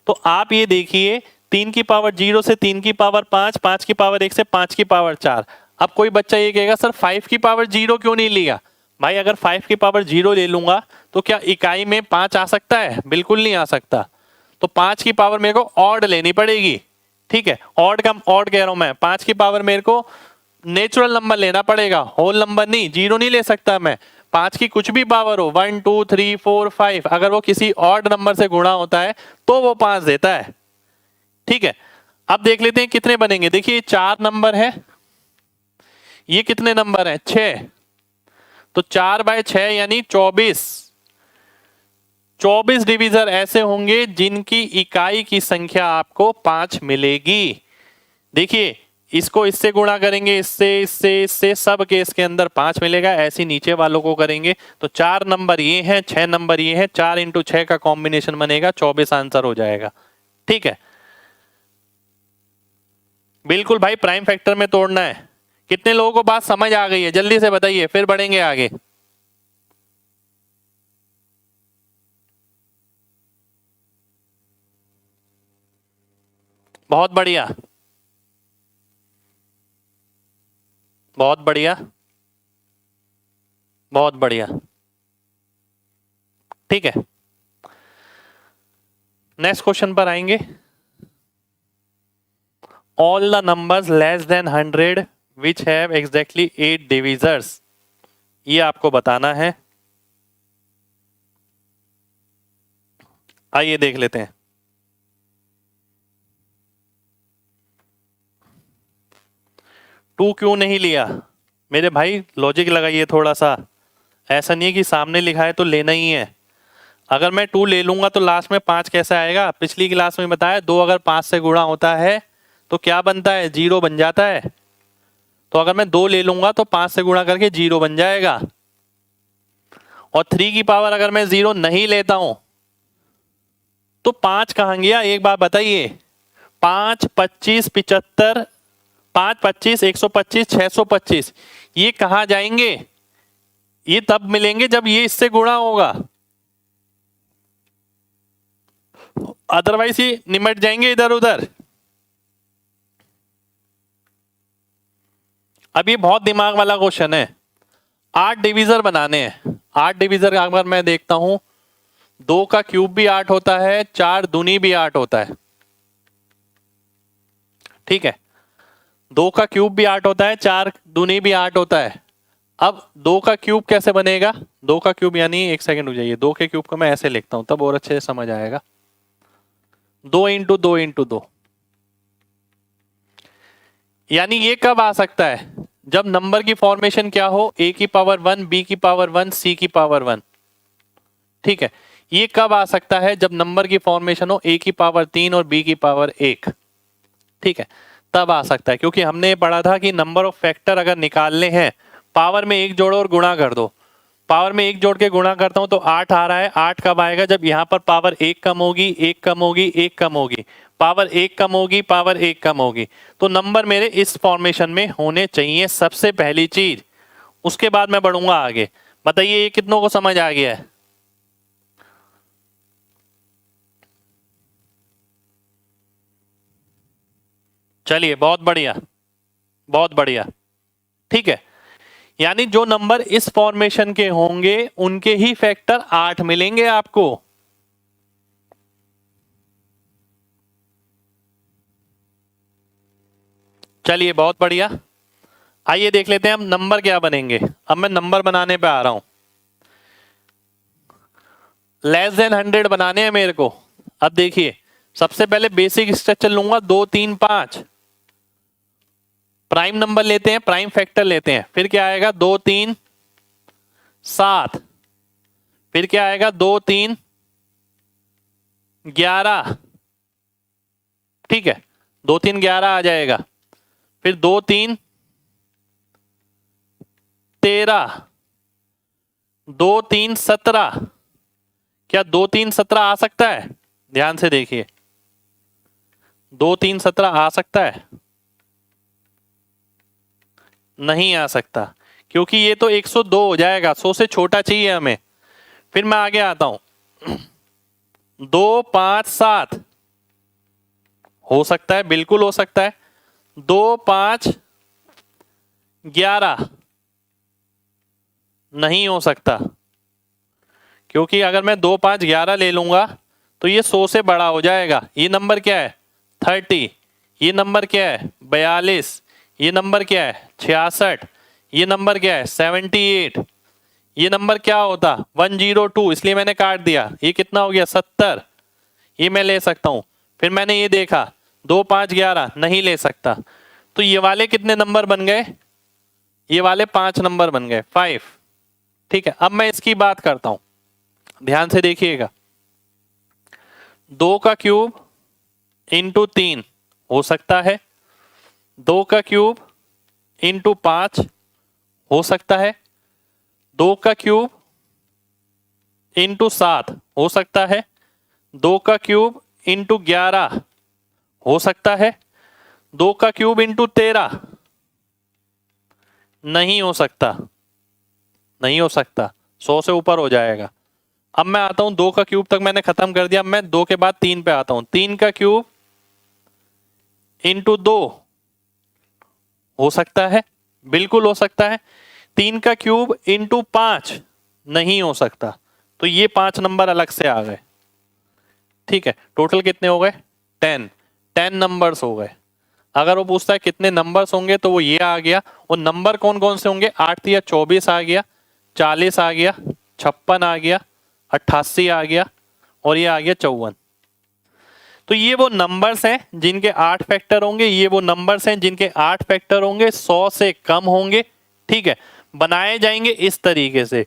Speaker 1: तो आप ये देखिए 3 की पावर 0 से 3 की पावर 5, 5 की पावर 1 से 5 की पावर 4। अब कोई बच्चा ये कहेगा सर 5 की पावर 0 क्यों नहीं लिया, भाई अगर 5 की पावर 0 ले लूंगा तो क्या इकाई में 5 आ सकता है, बिल्कुल नहीं आ सकता। तो 5 की पावर मेरे को ऑड लेनी पड़ेगी, ठीक है, ऑड का ऑड कह रहा हूं मैं, 5 की पावर मेरे को नेचुरल नंबर लेना पड़ेगा, होल नंबर नहीं, 0 नहीं ले सकता मैं। 5 की कुछ भी पावर हो, 1 2 3 4 5, अगर वो किसी ऑड नंबर से गुणा होता है तो वो 5 देता है, ठीक है। अब देख लेते हैं कितने बनेंगे, देखिए 4 नंबर है, ये कितने नंबर है 6, तो 4 बाय 6 यानी 24। 24 डिवीजर ऐसे होंगे जिनकी इकाई की संख्या आपको 5 मिलेगी। देखिए इसको इससे गुणा करेंगे, इससे इससे इससे, सब केस के अंदर 5 मिलेगा, ऐसे नीचे वालों को करेंगे तो 4 नंबर ये हैं, 6 नंबर ये हैं, 4 इंटू 6 का कॉम्बिनेशन बनेगा, 24 आंसर हो जाएगा, ठीक है। बिल्कुल भाई प्राइम फैक्टर में तोड़ना है। कितने लोगों को बात समझ आ गई है, जल्दी से बताइए, फिर बढ़ेंगे आगे। बहुत बढ़िया, बहुत बढ़िया, बहुत बढ़िया, ठीक है। नेक्स्ट क्वेश्चन पर आएंगे, all the numbers less than 100 which have exactly 8 divisors, ये आपको बताना है। आइए देख लेते हैं। 2 क्यों नहीं लिया? मेरे भाई लॉजिक लगाइए थोड़ा सा, ऐसा नहीं है कि सामने लिखा है तो लेना ही है। अगर मैं 2 ले लूंगा तो लास्ट में 5 कैसे आएगा? पिछली क्लास में बताया 2 अगर 5 से गुणा होता है तो क्या बनता है? 0 बन जाता है। तो अगर मैं 2 ले लूंगा तो 5 से गुणा करके 0 बन जाएगा। और 3 की पावर अगर मैं 0 नहीं लेता हूं तो 5 कहां गया? एक बात बताइए। 5, 25, 75, 5, 25, 125, 625 ये कहां जाएंगे? ये तब मिलेंगे जब ये इससे गुणा होगा, अदरवाइज ये निमट जाएंगे इधर उधर। अब ये बहुत दिमाग वाला क्वेश्चन है। 8 डिवीजर बनाने हैं। 8 डिवीजर अगर मैं देखता हूं 2 का क्यूब भी 8 होता है, 4 दूनी भी 8 होता है। ठीक है, 2 का क्यूब भी 8 होता है, 4 दूनी भी 8 होता है। अब 2 का क्यूब कैसे बनेगा? 2 का क्यूब यानी, एक सेकंड हो जाइए, 2 के क्यूब को मैं ऐसे लिखता हूं तब और अच्छे से समझ आएगा। 2 इंटू 2 इंटू 2, यानी ये कब आ सकता है? जब नंबर की फॉर्मेशन क्या हो? a की पावर 1, b की पावर 1, c की पावर 1। ठीक है, ये कब आ सकता है? जब नंबर की फॉर्मेशन हो a की पावर 3 और b की पावर 1। ठीक है, तब आ सकता है, क्योंकि हमने ये पढ़ा था कि नंबर ऑफ फैक्टर अगर निकालने हैं पावर में 1 जोड़ो और गुणा कर दो। पावर में 1 जोड़ के गुणा करता हूं तो 8 आ रहा है। 8 कब आएगा? जब यहां पर पावर 1 कम होगी, 1 कम होगी, 1 कम होगी, पावर 1 कम होगी, पावर 1 कम होगी। तो नंबर मेरे इस फॉर्मेशन में होने चाहिए, सबसे पहली चीज। उसके बाद मैं बढ़ूंगा आगे। बताइए ये कितनों को समझ आ गया है? चलिए, बहुत बढ़िया, बहुत बढ़िया। ठीक है, यानी जो नंबर इस फॉर्मेशन के होंगे उनके ही फैक्टर 8 मिलेंगे आपको। चलिए, बहुत बढ़िया। आइए देख लेते हैं हम नंबर क्या बनेंगे। अब मैं नंबर बनाने पे आ रहा हूं। लेस देन 100 बनाने हैं मेरे को। अब देखिए, सबसे पहले बेसिक स्ट्रक्चर लूंगा, 2, 3, 5। प्राइम नंबर लेते हैं, प्राइम फैक्टर लेते हैं। फिर क्या आएगा? 2, 3, 7। फिर क्या आएगा? 2, 3, 11। ठीक है, 2, 3, 11 आ जाएगा। फिर 2, 3, 13, 2, 3, 17। क्या 2, 3, 17 आ सकता है? ध्यान से देखिए, 2, 3, 17 आ सकता है? नहीं आ सकता, क्योंकि ये तो 102 हो जाएगा। 100 से छोटा चाहिए हमें। फिर मैं आगे आता हूं। 2, 5, 7 हो सकता है, बिल्कुल हो सकता है। 2, 5, 11 नहीं हो सकता, क्योंकि अगर मैं 2, 5, 11 ले लूंगा तो ये 100 से बड़ा हो जाएगा। ये नंबर क्या है? 30। ये नंबर क्या है? 42। ये नंबर क्या है? 66। ये नंबर क्या है? 78। ये नंबर क्या होता? 102, इसलिए मैंने काट दिया। ये कितना हो गया? 70। ये मैं ले सकता हूं। फिर मैंने ये देखा 2, 5, 11 नहीं ले सकता, तो ये वाले कितने नंबर बन गए? ये वाले 5 नंबर बन गए, 5। ठीक है, अब मैं इसकी बात करता हूं, ध्यान से देखिएगा। 2 का क्यूब इंटू 3 हो सकता है। 2 का क्यूब इंटू 5 हो सकता है। 2 का क्यूब इंटू 7 हो सकता है। 2 का क्यूब इंटू 11 हो सकता है। 2 का क्यूब इंटू 13 नहीं हो सकता, नहीं हो सकता, 100 से ऊपर हो जाएगा। अब मैं आता हूं 2 का क्यूब तक मैंने खत्म कर दिया। मैं 2 के बाद 3 पे आता हूं। 3 का क्यूब इंटू 2 हो सकता है, बिल्कुल हो सकता है। 3 का क्यूब इंटू 5 नहीं हो सकता। तो ये 5 नंबर अलग से आ गए। ठीक है, टोटल कितने हो गए? 10 नंबर्स हो गए। अगर वो पूछता है कितने नंबर्स होंगे तो वो ये आ गया। और नंबर कौन कौन से होंगे? 8 या 24 आ गया, 40 आ गया, 56 आ गया, 88 आ गया, और ये आ गया 54। तो ये वो नंबर्स हैं जिनके 8 फैक्टर होंगे, ये वो नंबर्स हैं जिनके 8 फैक्टर होंगे, 100 से कम होंगे। ठीक है, बनाए जाएंगे इस तरीके से।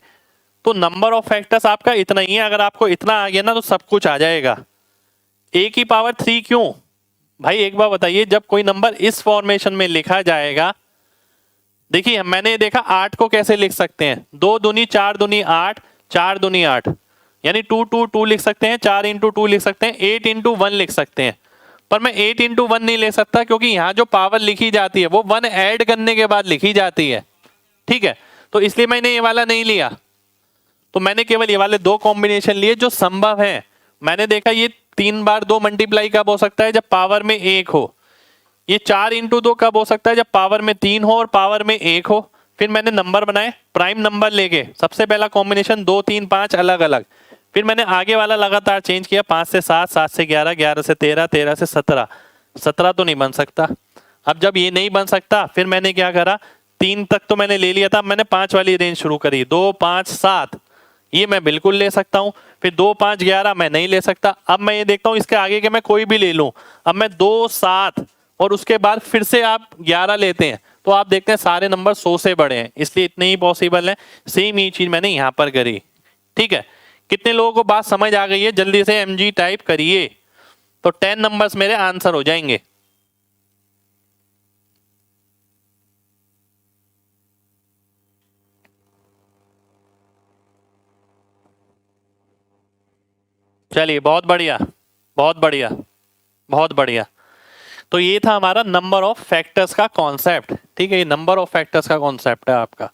Speaker 1: तो नंबर ऑफ फैक्टर्स आपका इतना ही है। अगर आपको इतना आ गया ना तो सब कुछ आ जाएगा। a की पावर 3 क्यों भाई, एक बार बताइए, जब कोई नंबर इस फॉर्मेशन में लिखा जाएगा, देखिए मैंने देखा 8 को कैसे लिख सकते हैं, 2 दूनी 4 दूनी 8, 4 दूनी 8, यानी 2 2 2 लिख सकते हैं, 4 इंटू 2 लिख सकते हैं, 8 इंटू 1 लिख सकते हैं। पर मैं 8 इंटू 1 नहीं ले सकता, क्योंकि यहाँ जो पावर लिखी जाती है वो 1 ऐड करने के बाद लिखी जाती है। ठीक है, तो इसलिए मैंने ये वाला नहीं लिया। तो मैंने केवल ये वाले 2 कॉम्बिनेशन लिए जो संभव है। मैंने देखा ये 3 बार 2 मल्टीप्लाई कब हो सकता है, जब पावर में 1 हो। ये 4 इंटू 2 कब हो सकता है, जब पावर में 3 हो और पावर में 1 हो। फिर मैंने नंबर बनाए प्राइम नंबर लेके, सबसे पहला कॉम्बिनेशन 2 3 5 अलग अलग। फिर मैंने आगे वाला लगातार चेंज किया, 5 से 7, 7 से 11, 11 से 13, 13 से 17। 17 तो नहीं बन सकता। अब जब ये नहीं बन सकता, फिर मैंने क्या करा, 3 तक तो मैंने ले लिया था, मैंने 5 वाली रेंज शुरू करी, 2 5 7, ये मैं बिल्कुल ले सकता हूं। फिर 2 5 11 मैं नहीं ले सकता। अब मैं ये देखता हूं इसके आगे के मैं कोई भी ले लूं। अब मैं 2 7 और उसके बाद फिर से आप 11 लेते हैं, तो आप देखते हैं सारे नंबर 100 से बड़े हैं, इसलिए इतने ही पॉसिबल है। सेम ही चीज मैंने यहां पर करी। ठीक है, कितने लोगों को बात समझ आ गई है? जल्दी से mg टाइप करिए, तो 10 नंबर्स मेरे आंसर हो जाएंगे। चलिए, बहुत बढ़िया, बहुत बढ़िया, बहुत बढ़िया। तो ये था हमारा नंबर ऑफ फैक्टर्स का कॉन्सेप्ट। ठीक है, ये नंबर ऑफ फैक्टर्स का कॉन्सेप्ट है आपका,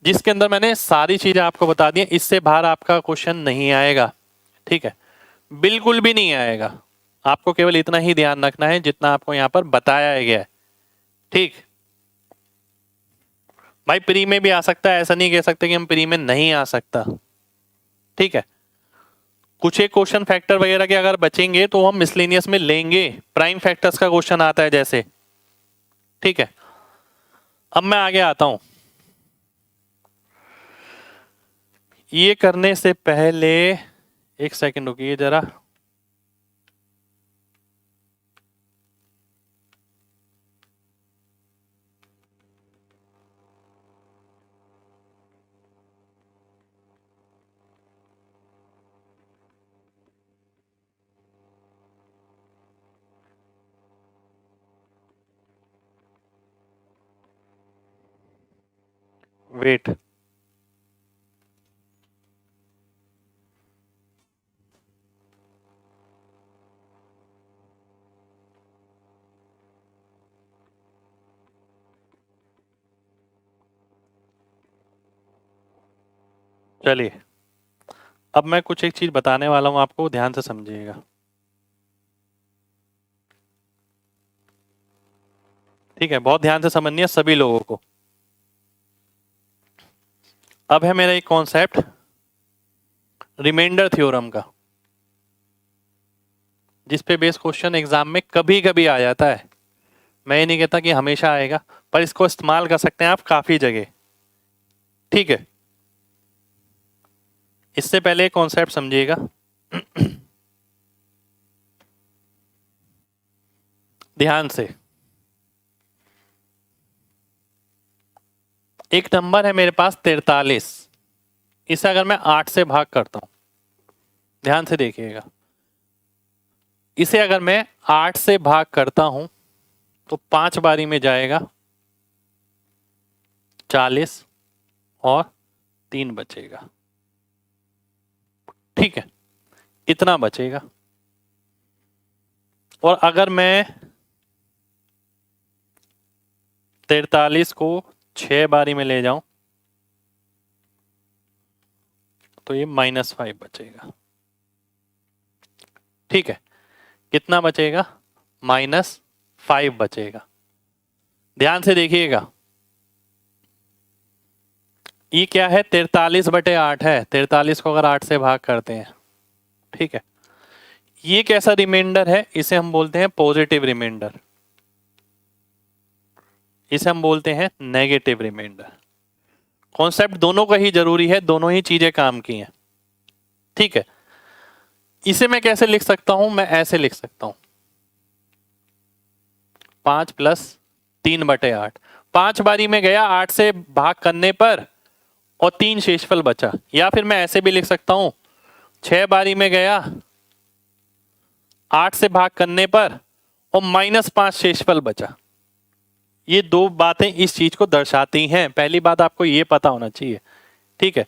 Speaker 1: जिसके अंदर मैंने सारी चीजें आपको बता दी। इससे बाहर आपका क्वेश्चन नहीं आएगा। ठीक है, बिल्कुल भी नहीं आएगा। आपको केवल इतना ही ध्यान रखना है जितना आपको यहाँ पर बताया गया है। ठीक भाई, प्री में भी आ सकता है, ऐसा नहीं कह सकते कि हम प्री में नहीं आ सकता। ठीक है, कुछ एक क्वेश्चन फैक्टर वगैरह के अगर बचेंगे तो हम मिसलेनियस में लेंगे। प्राइम फैक्टर्स का क्वेश्चन आता है जैसे। ठीक है, अब मैं आगे आता हूं। ये करने से पहले एक सेकंड रुकिए जरा। वेट, चलिए अब मैं कुछ एक चीज बताने वाला हूं आपको, ध्यान से समझिएगा। ठीक है, बहुत ध्यान से समझनी है सभी लोगों को। अब है मेरा एक कॉन्सेप्ट रिमाइंडर थ्योरम का, जिस पे बेस क्वेश्चन एग्जाम में कभी कभी आ जाता है। मैं ये नहीं कहता कि हमेशा आएगा, पर इसको इस्तेमाल कर सकते हैं आप काफी जगह। ठीक है, इससे पहले कॉन्सेप्ट समझिएगा। ध्यान से, एक नंबर है मेरे पास 43। इसे अगर मैं 8 से भाग करता हूं, ध्यान से देखिएगा, इसे अगर मैं 8 से भाग करता हूं तो 5 बारी में जाएगा 40 और 3 बचेगा। ठीक है, इतना बचेगा। और अगर मैं 43 को 6 बारी में ले जाऊं तो ये -5 बचेगा। ठीक है, कितना बचेगा? -5 बचेगा। ध्यान से देखिएगा, ये क्या है? 43/8 है। 43 को अगर 8 से भाग करते हैं, ठीक है, ये कैसा रिमाइंडर है? इसे हम बोलते हैं पॉजिटिव रिमाइंडर, इसे हम बोलते हैं नेगेटिव रिमाइंडर। कॉन्सेप्ट दोनों का ही जरूरी है, दोनों ही चीजें काम की हैं। ठीक है, इसे मैं कैसे लिख सकता हूं, मैं ऐसे लिख सकता हूं 5 + 3/8। 5 बारी में गया 8 से भाग करने पर और 3 शेषफल बचा, या फिर मैं ऐसे भी लिख सकता हूं 6 बारी में गया 8 से भाग करने पर और -5 शेषफल बचा। ये दो बातें इस चीज को दर्शाती हैं। पहली बात आपको ये पता होना चाहिए, ठीक है।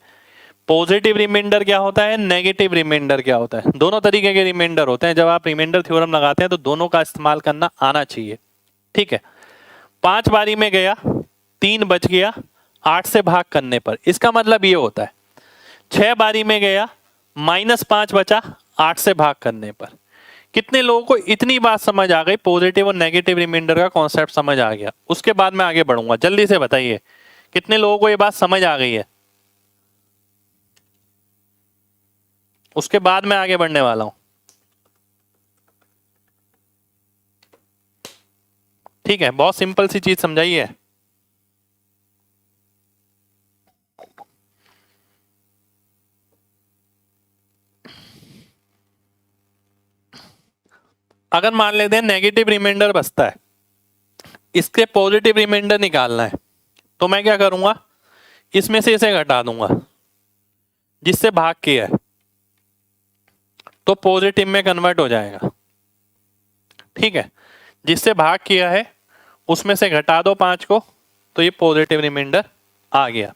Speaker 1: पॉजिटिव रिमाइंडर क्या होता है, नेगेटिव रिमाइंडर क्या होता है, दोनों तरीके के रिमाइंडर होते हैं। जब आप रिमाइंडर थ्योरम लगाते हैं तो दोनों का इस्तेमाल करना आना चाहिए, ठीक है। 5 बारी में गया 3 बच गया 8 से भाग करने पर, इसका मतलब ये होता है 6 बारी में गया -5 बचा 8 से भाग करने पर। कितने लोगों को इतनी बात समझ आ गई, पॉजिटिव और नेगेटिव रिमाइंडर का कॉन्सेप्ट समझ आ गया? उसके बाद मैं आगे बढ़ूंगा, जल्दी से बताइए कितने लोगों को ये बात समझ आ गई है? उसके बाद मैं आगे बढ़ने वाला हूं, ठीक है। बहुत सिंपल सी चीज समझाई है। अगर मान लेते हैं नेगेटिव रिमाइंडर बचता है, इसके पॉजिटिव रिमाइंडर निकालना है, तो मैं क्या करूंगा, इसमें से इसे घटा दूंगा जिससे भाग किया है, तो पॉजिटिव में कन्वर्ट हो जाएगा, ठीक है। जिससे भाग किया है उसमें से घटा दो 5 को, तो ये पॉजिटिव रिमाइंडर आ गया।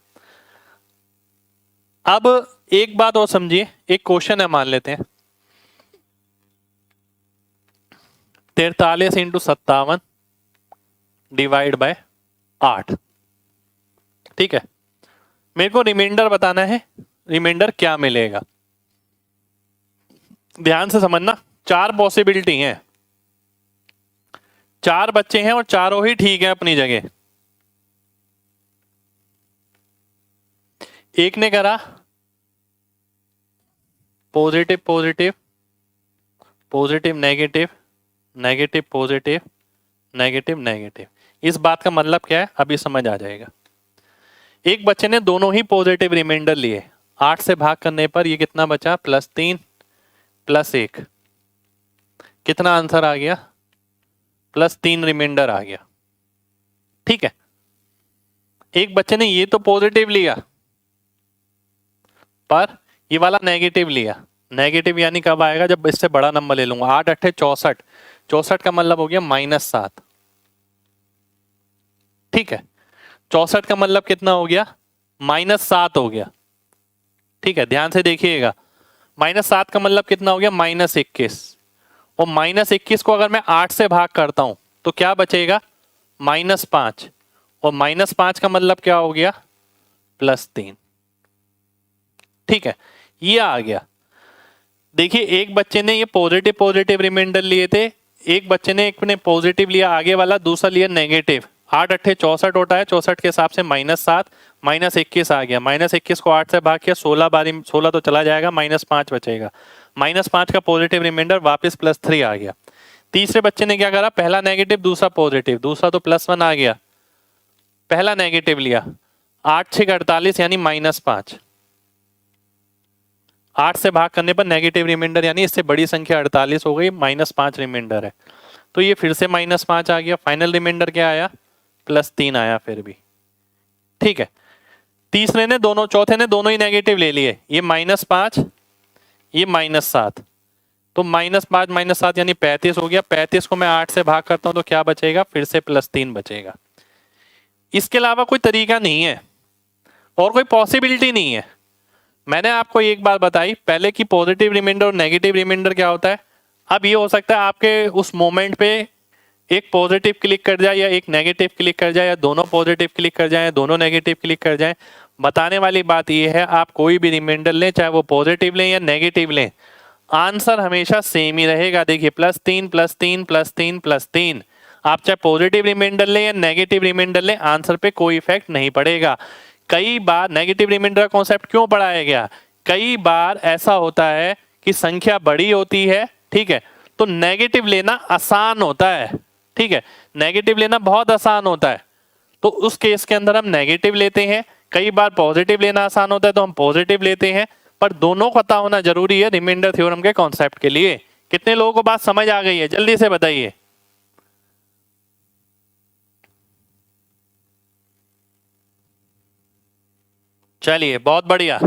Speaker 1: अब एक बात और समझिए, एक क्वेश्चन है, मान लेते हैं 43 × 57 / 8, ठीक है। मेरे को रिमाइंडर बताना है, रिमाइंडर क्या मिलेगा। ध्यान से समझना, 4 पॉसिबिलिटी हैं, 4 बच्चे हैं और चारों ही ठीक है अपनी जगह। एक ने करा positive positive, positive negative, negative positive, negative negative. इस बात का मतलब क्या है अभी समझ आ जाएगा। एक बच्चे ने दोनों ही पॉजिटिव रिमाइंडर लिए, 8 से भाग करने पर ये कितना बचा, +3 + 1, कितना आंसर आ गया, +3 रिमाइंडर आ गया, ठीक है। एक बच्चे ने ये तो पॉजिटिव लिया पर ये वाला नेगेटिव लिया। नेगेटिव यानी कब आएगा, जब इससे बड़ा नंबर ले लूंगा। 8 × 8 = 64, 64 का मतलब हो गया -7, ठीक है। 64 का मतलब कितना हो गया, -7 हो गया, ठीक है। ध्यान से देखिएगा, -7 का मतलब कितना हो गया, -21, और -21 को अगर मैं 8 से भाग करता हूं तो क्या बचेगा, -5, और -5 का मतलब क्या हो गया, +3, ठीक है। ये आ गया। देखिए एक बच्चे ने ये पॉजिटिव पॉजिटिव रिमाइंडर लिए थे, एक बच्चे ने एक ने पॉजिटिव लिया आगे वाला, दूसरा लिया नेगेटिव। 8 × 8 = 64 होता है, 64 के हिसाब से -7, -21 आ गया। -21 को 8 से भाग किया, 16 बारी, 16 तो चला जाएगा, -5 बचेगा। -5 का पॉजिटिव रिमाइंडर वापस +3 आ गया। तीसरे बच्चे ने क्या करा, पहला नेगेटिव दूसरा पॉजिटिव, दूसरा तो +1 आ गया, पहला नेगेटिव लिया, 8 × 6 = 48 यानी -5। 8 से भाग करने पर नेगेटिव रिमाइंडर यानी इससे बड़ी संख्या 48 हो गई, -5 रिमाइंडर है, तो ये फिर से -5 आ गया। फाइनल रिमाइंडर क्या आया, +3 आया फिर भी, ठीक है। तीसरे ने दोनों, चौथे ने दोनों ही नेगेटिव ले लिए, ये -5 ये -7, तो -5 -7 यानी 35 हो गया। 35 को मैं 8 से भाग करता हूं तो क्या बचेगा, फिर से +3 बचेगा। इसके अलावा कोई तरीका नहीं है और कोई पॉसिबिलिटी नहीं है। मैंने आपको एक बात बताई पहले कि पॉजिटिव रिमाइंडर और नेगेटिव रिमाइंडर क्या होता है। अब ये हो सकता है आपके उस मोमेंट पे एक पॉजिटिव क्लिक कर जाए या एक नेगेटिव क्लिक कर जाए, या दोनों पॉजिटिव क्लिक कर जाए, दोनों नेगेटिव क्लिक कर जाए। बताने वाली बात यह है, आप कोई भी रिमाइंडर लें, चाहे वो पॉजिटिव लें या नेगेटिव लें, आंसर हमेशा सेम ही रहेगा। देखिए +3 +3 +3 +3, आप चाहे पॉजिटिव रिमाइंडर लें या नेगेटिव रिमाइंडर लें, आंसर पे कोई इफेक्ट नहीं पड़ेगा। कई बार नेगेटिव रिमाइंडर का कॉन्सेप्ट क्यों पढ़ाया गया, कई बार ऐसा होता है कि संख्या बड़ी होती है, ठीक है, तो नेगेटिव लेना आसान होता है, ठीक है, नेगेटिव लेना बहुत आसान होता है, तो उस केस के अंदर हम नेगेटिव लेते हैं। कई बार पॉजिटिव लेना आसान होता है तो हम पॉजिटिव लेते हैं। पर दोनों पता होना जरूरी है रिमाइंडर थ्योरम के कॉन्सेप्ट के लिए। कितने लोगों को बात समझ आ गई है, जल्दी से बताइए। चलिए बहुत बढ़िया,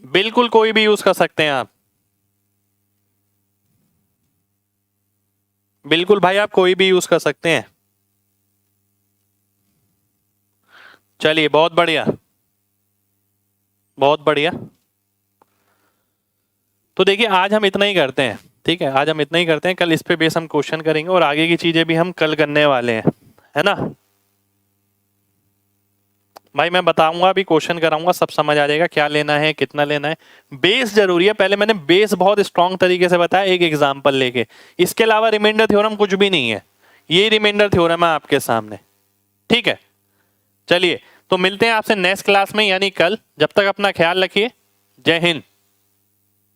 Speaker 1: बिल्कुल कोई भी यूज कर सकते हैं आप, बिल्कुल भाई आप कोई भी यूज कर सकते हैं। चलिए बहुत बढ़िया, बहुत बढ़िया। तो देखिए आज हम इतना ही करते हैं, ठीक है, आज हम इतना ही करते हैं, कल इस पे बेस हम क्वेश्चन करेंगे और आगे की चीजें भी हम कल करने वाले हैं, है ना भाई। मैं बताऊंगा अभी, क्वेश्चन कराऊंगा, सब समझ आ जाएगा क्या लेना है कितना लेना है। बेस जरूरी है, पहले मैंने बेस बहुत स्ट्रॉन्ग तरीके से बताया एक एग्जांपल लेके। इसके अलावा रिमाइंडर थ्योरम कुछ भी नहीं है, ये रिमाइंडर थ्योरम है आपके सामने, ठीक है। चलिए तो मिलते हैं आपसे नेक्स्ट क्लास में, यानी कल। जब तक अपना ख्याल रखिए, जय हिंद।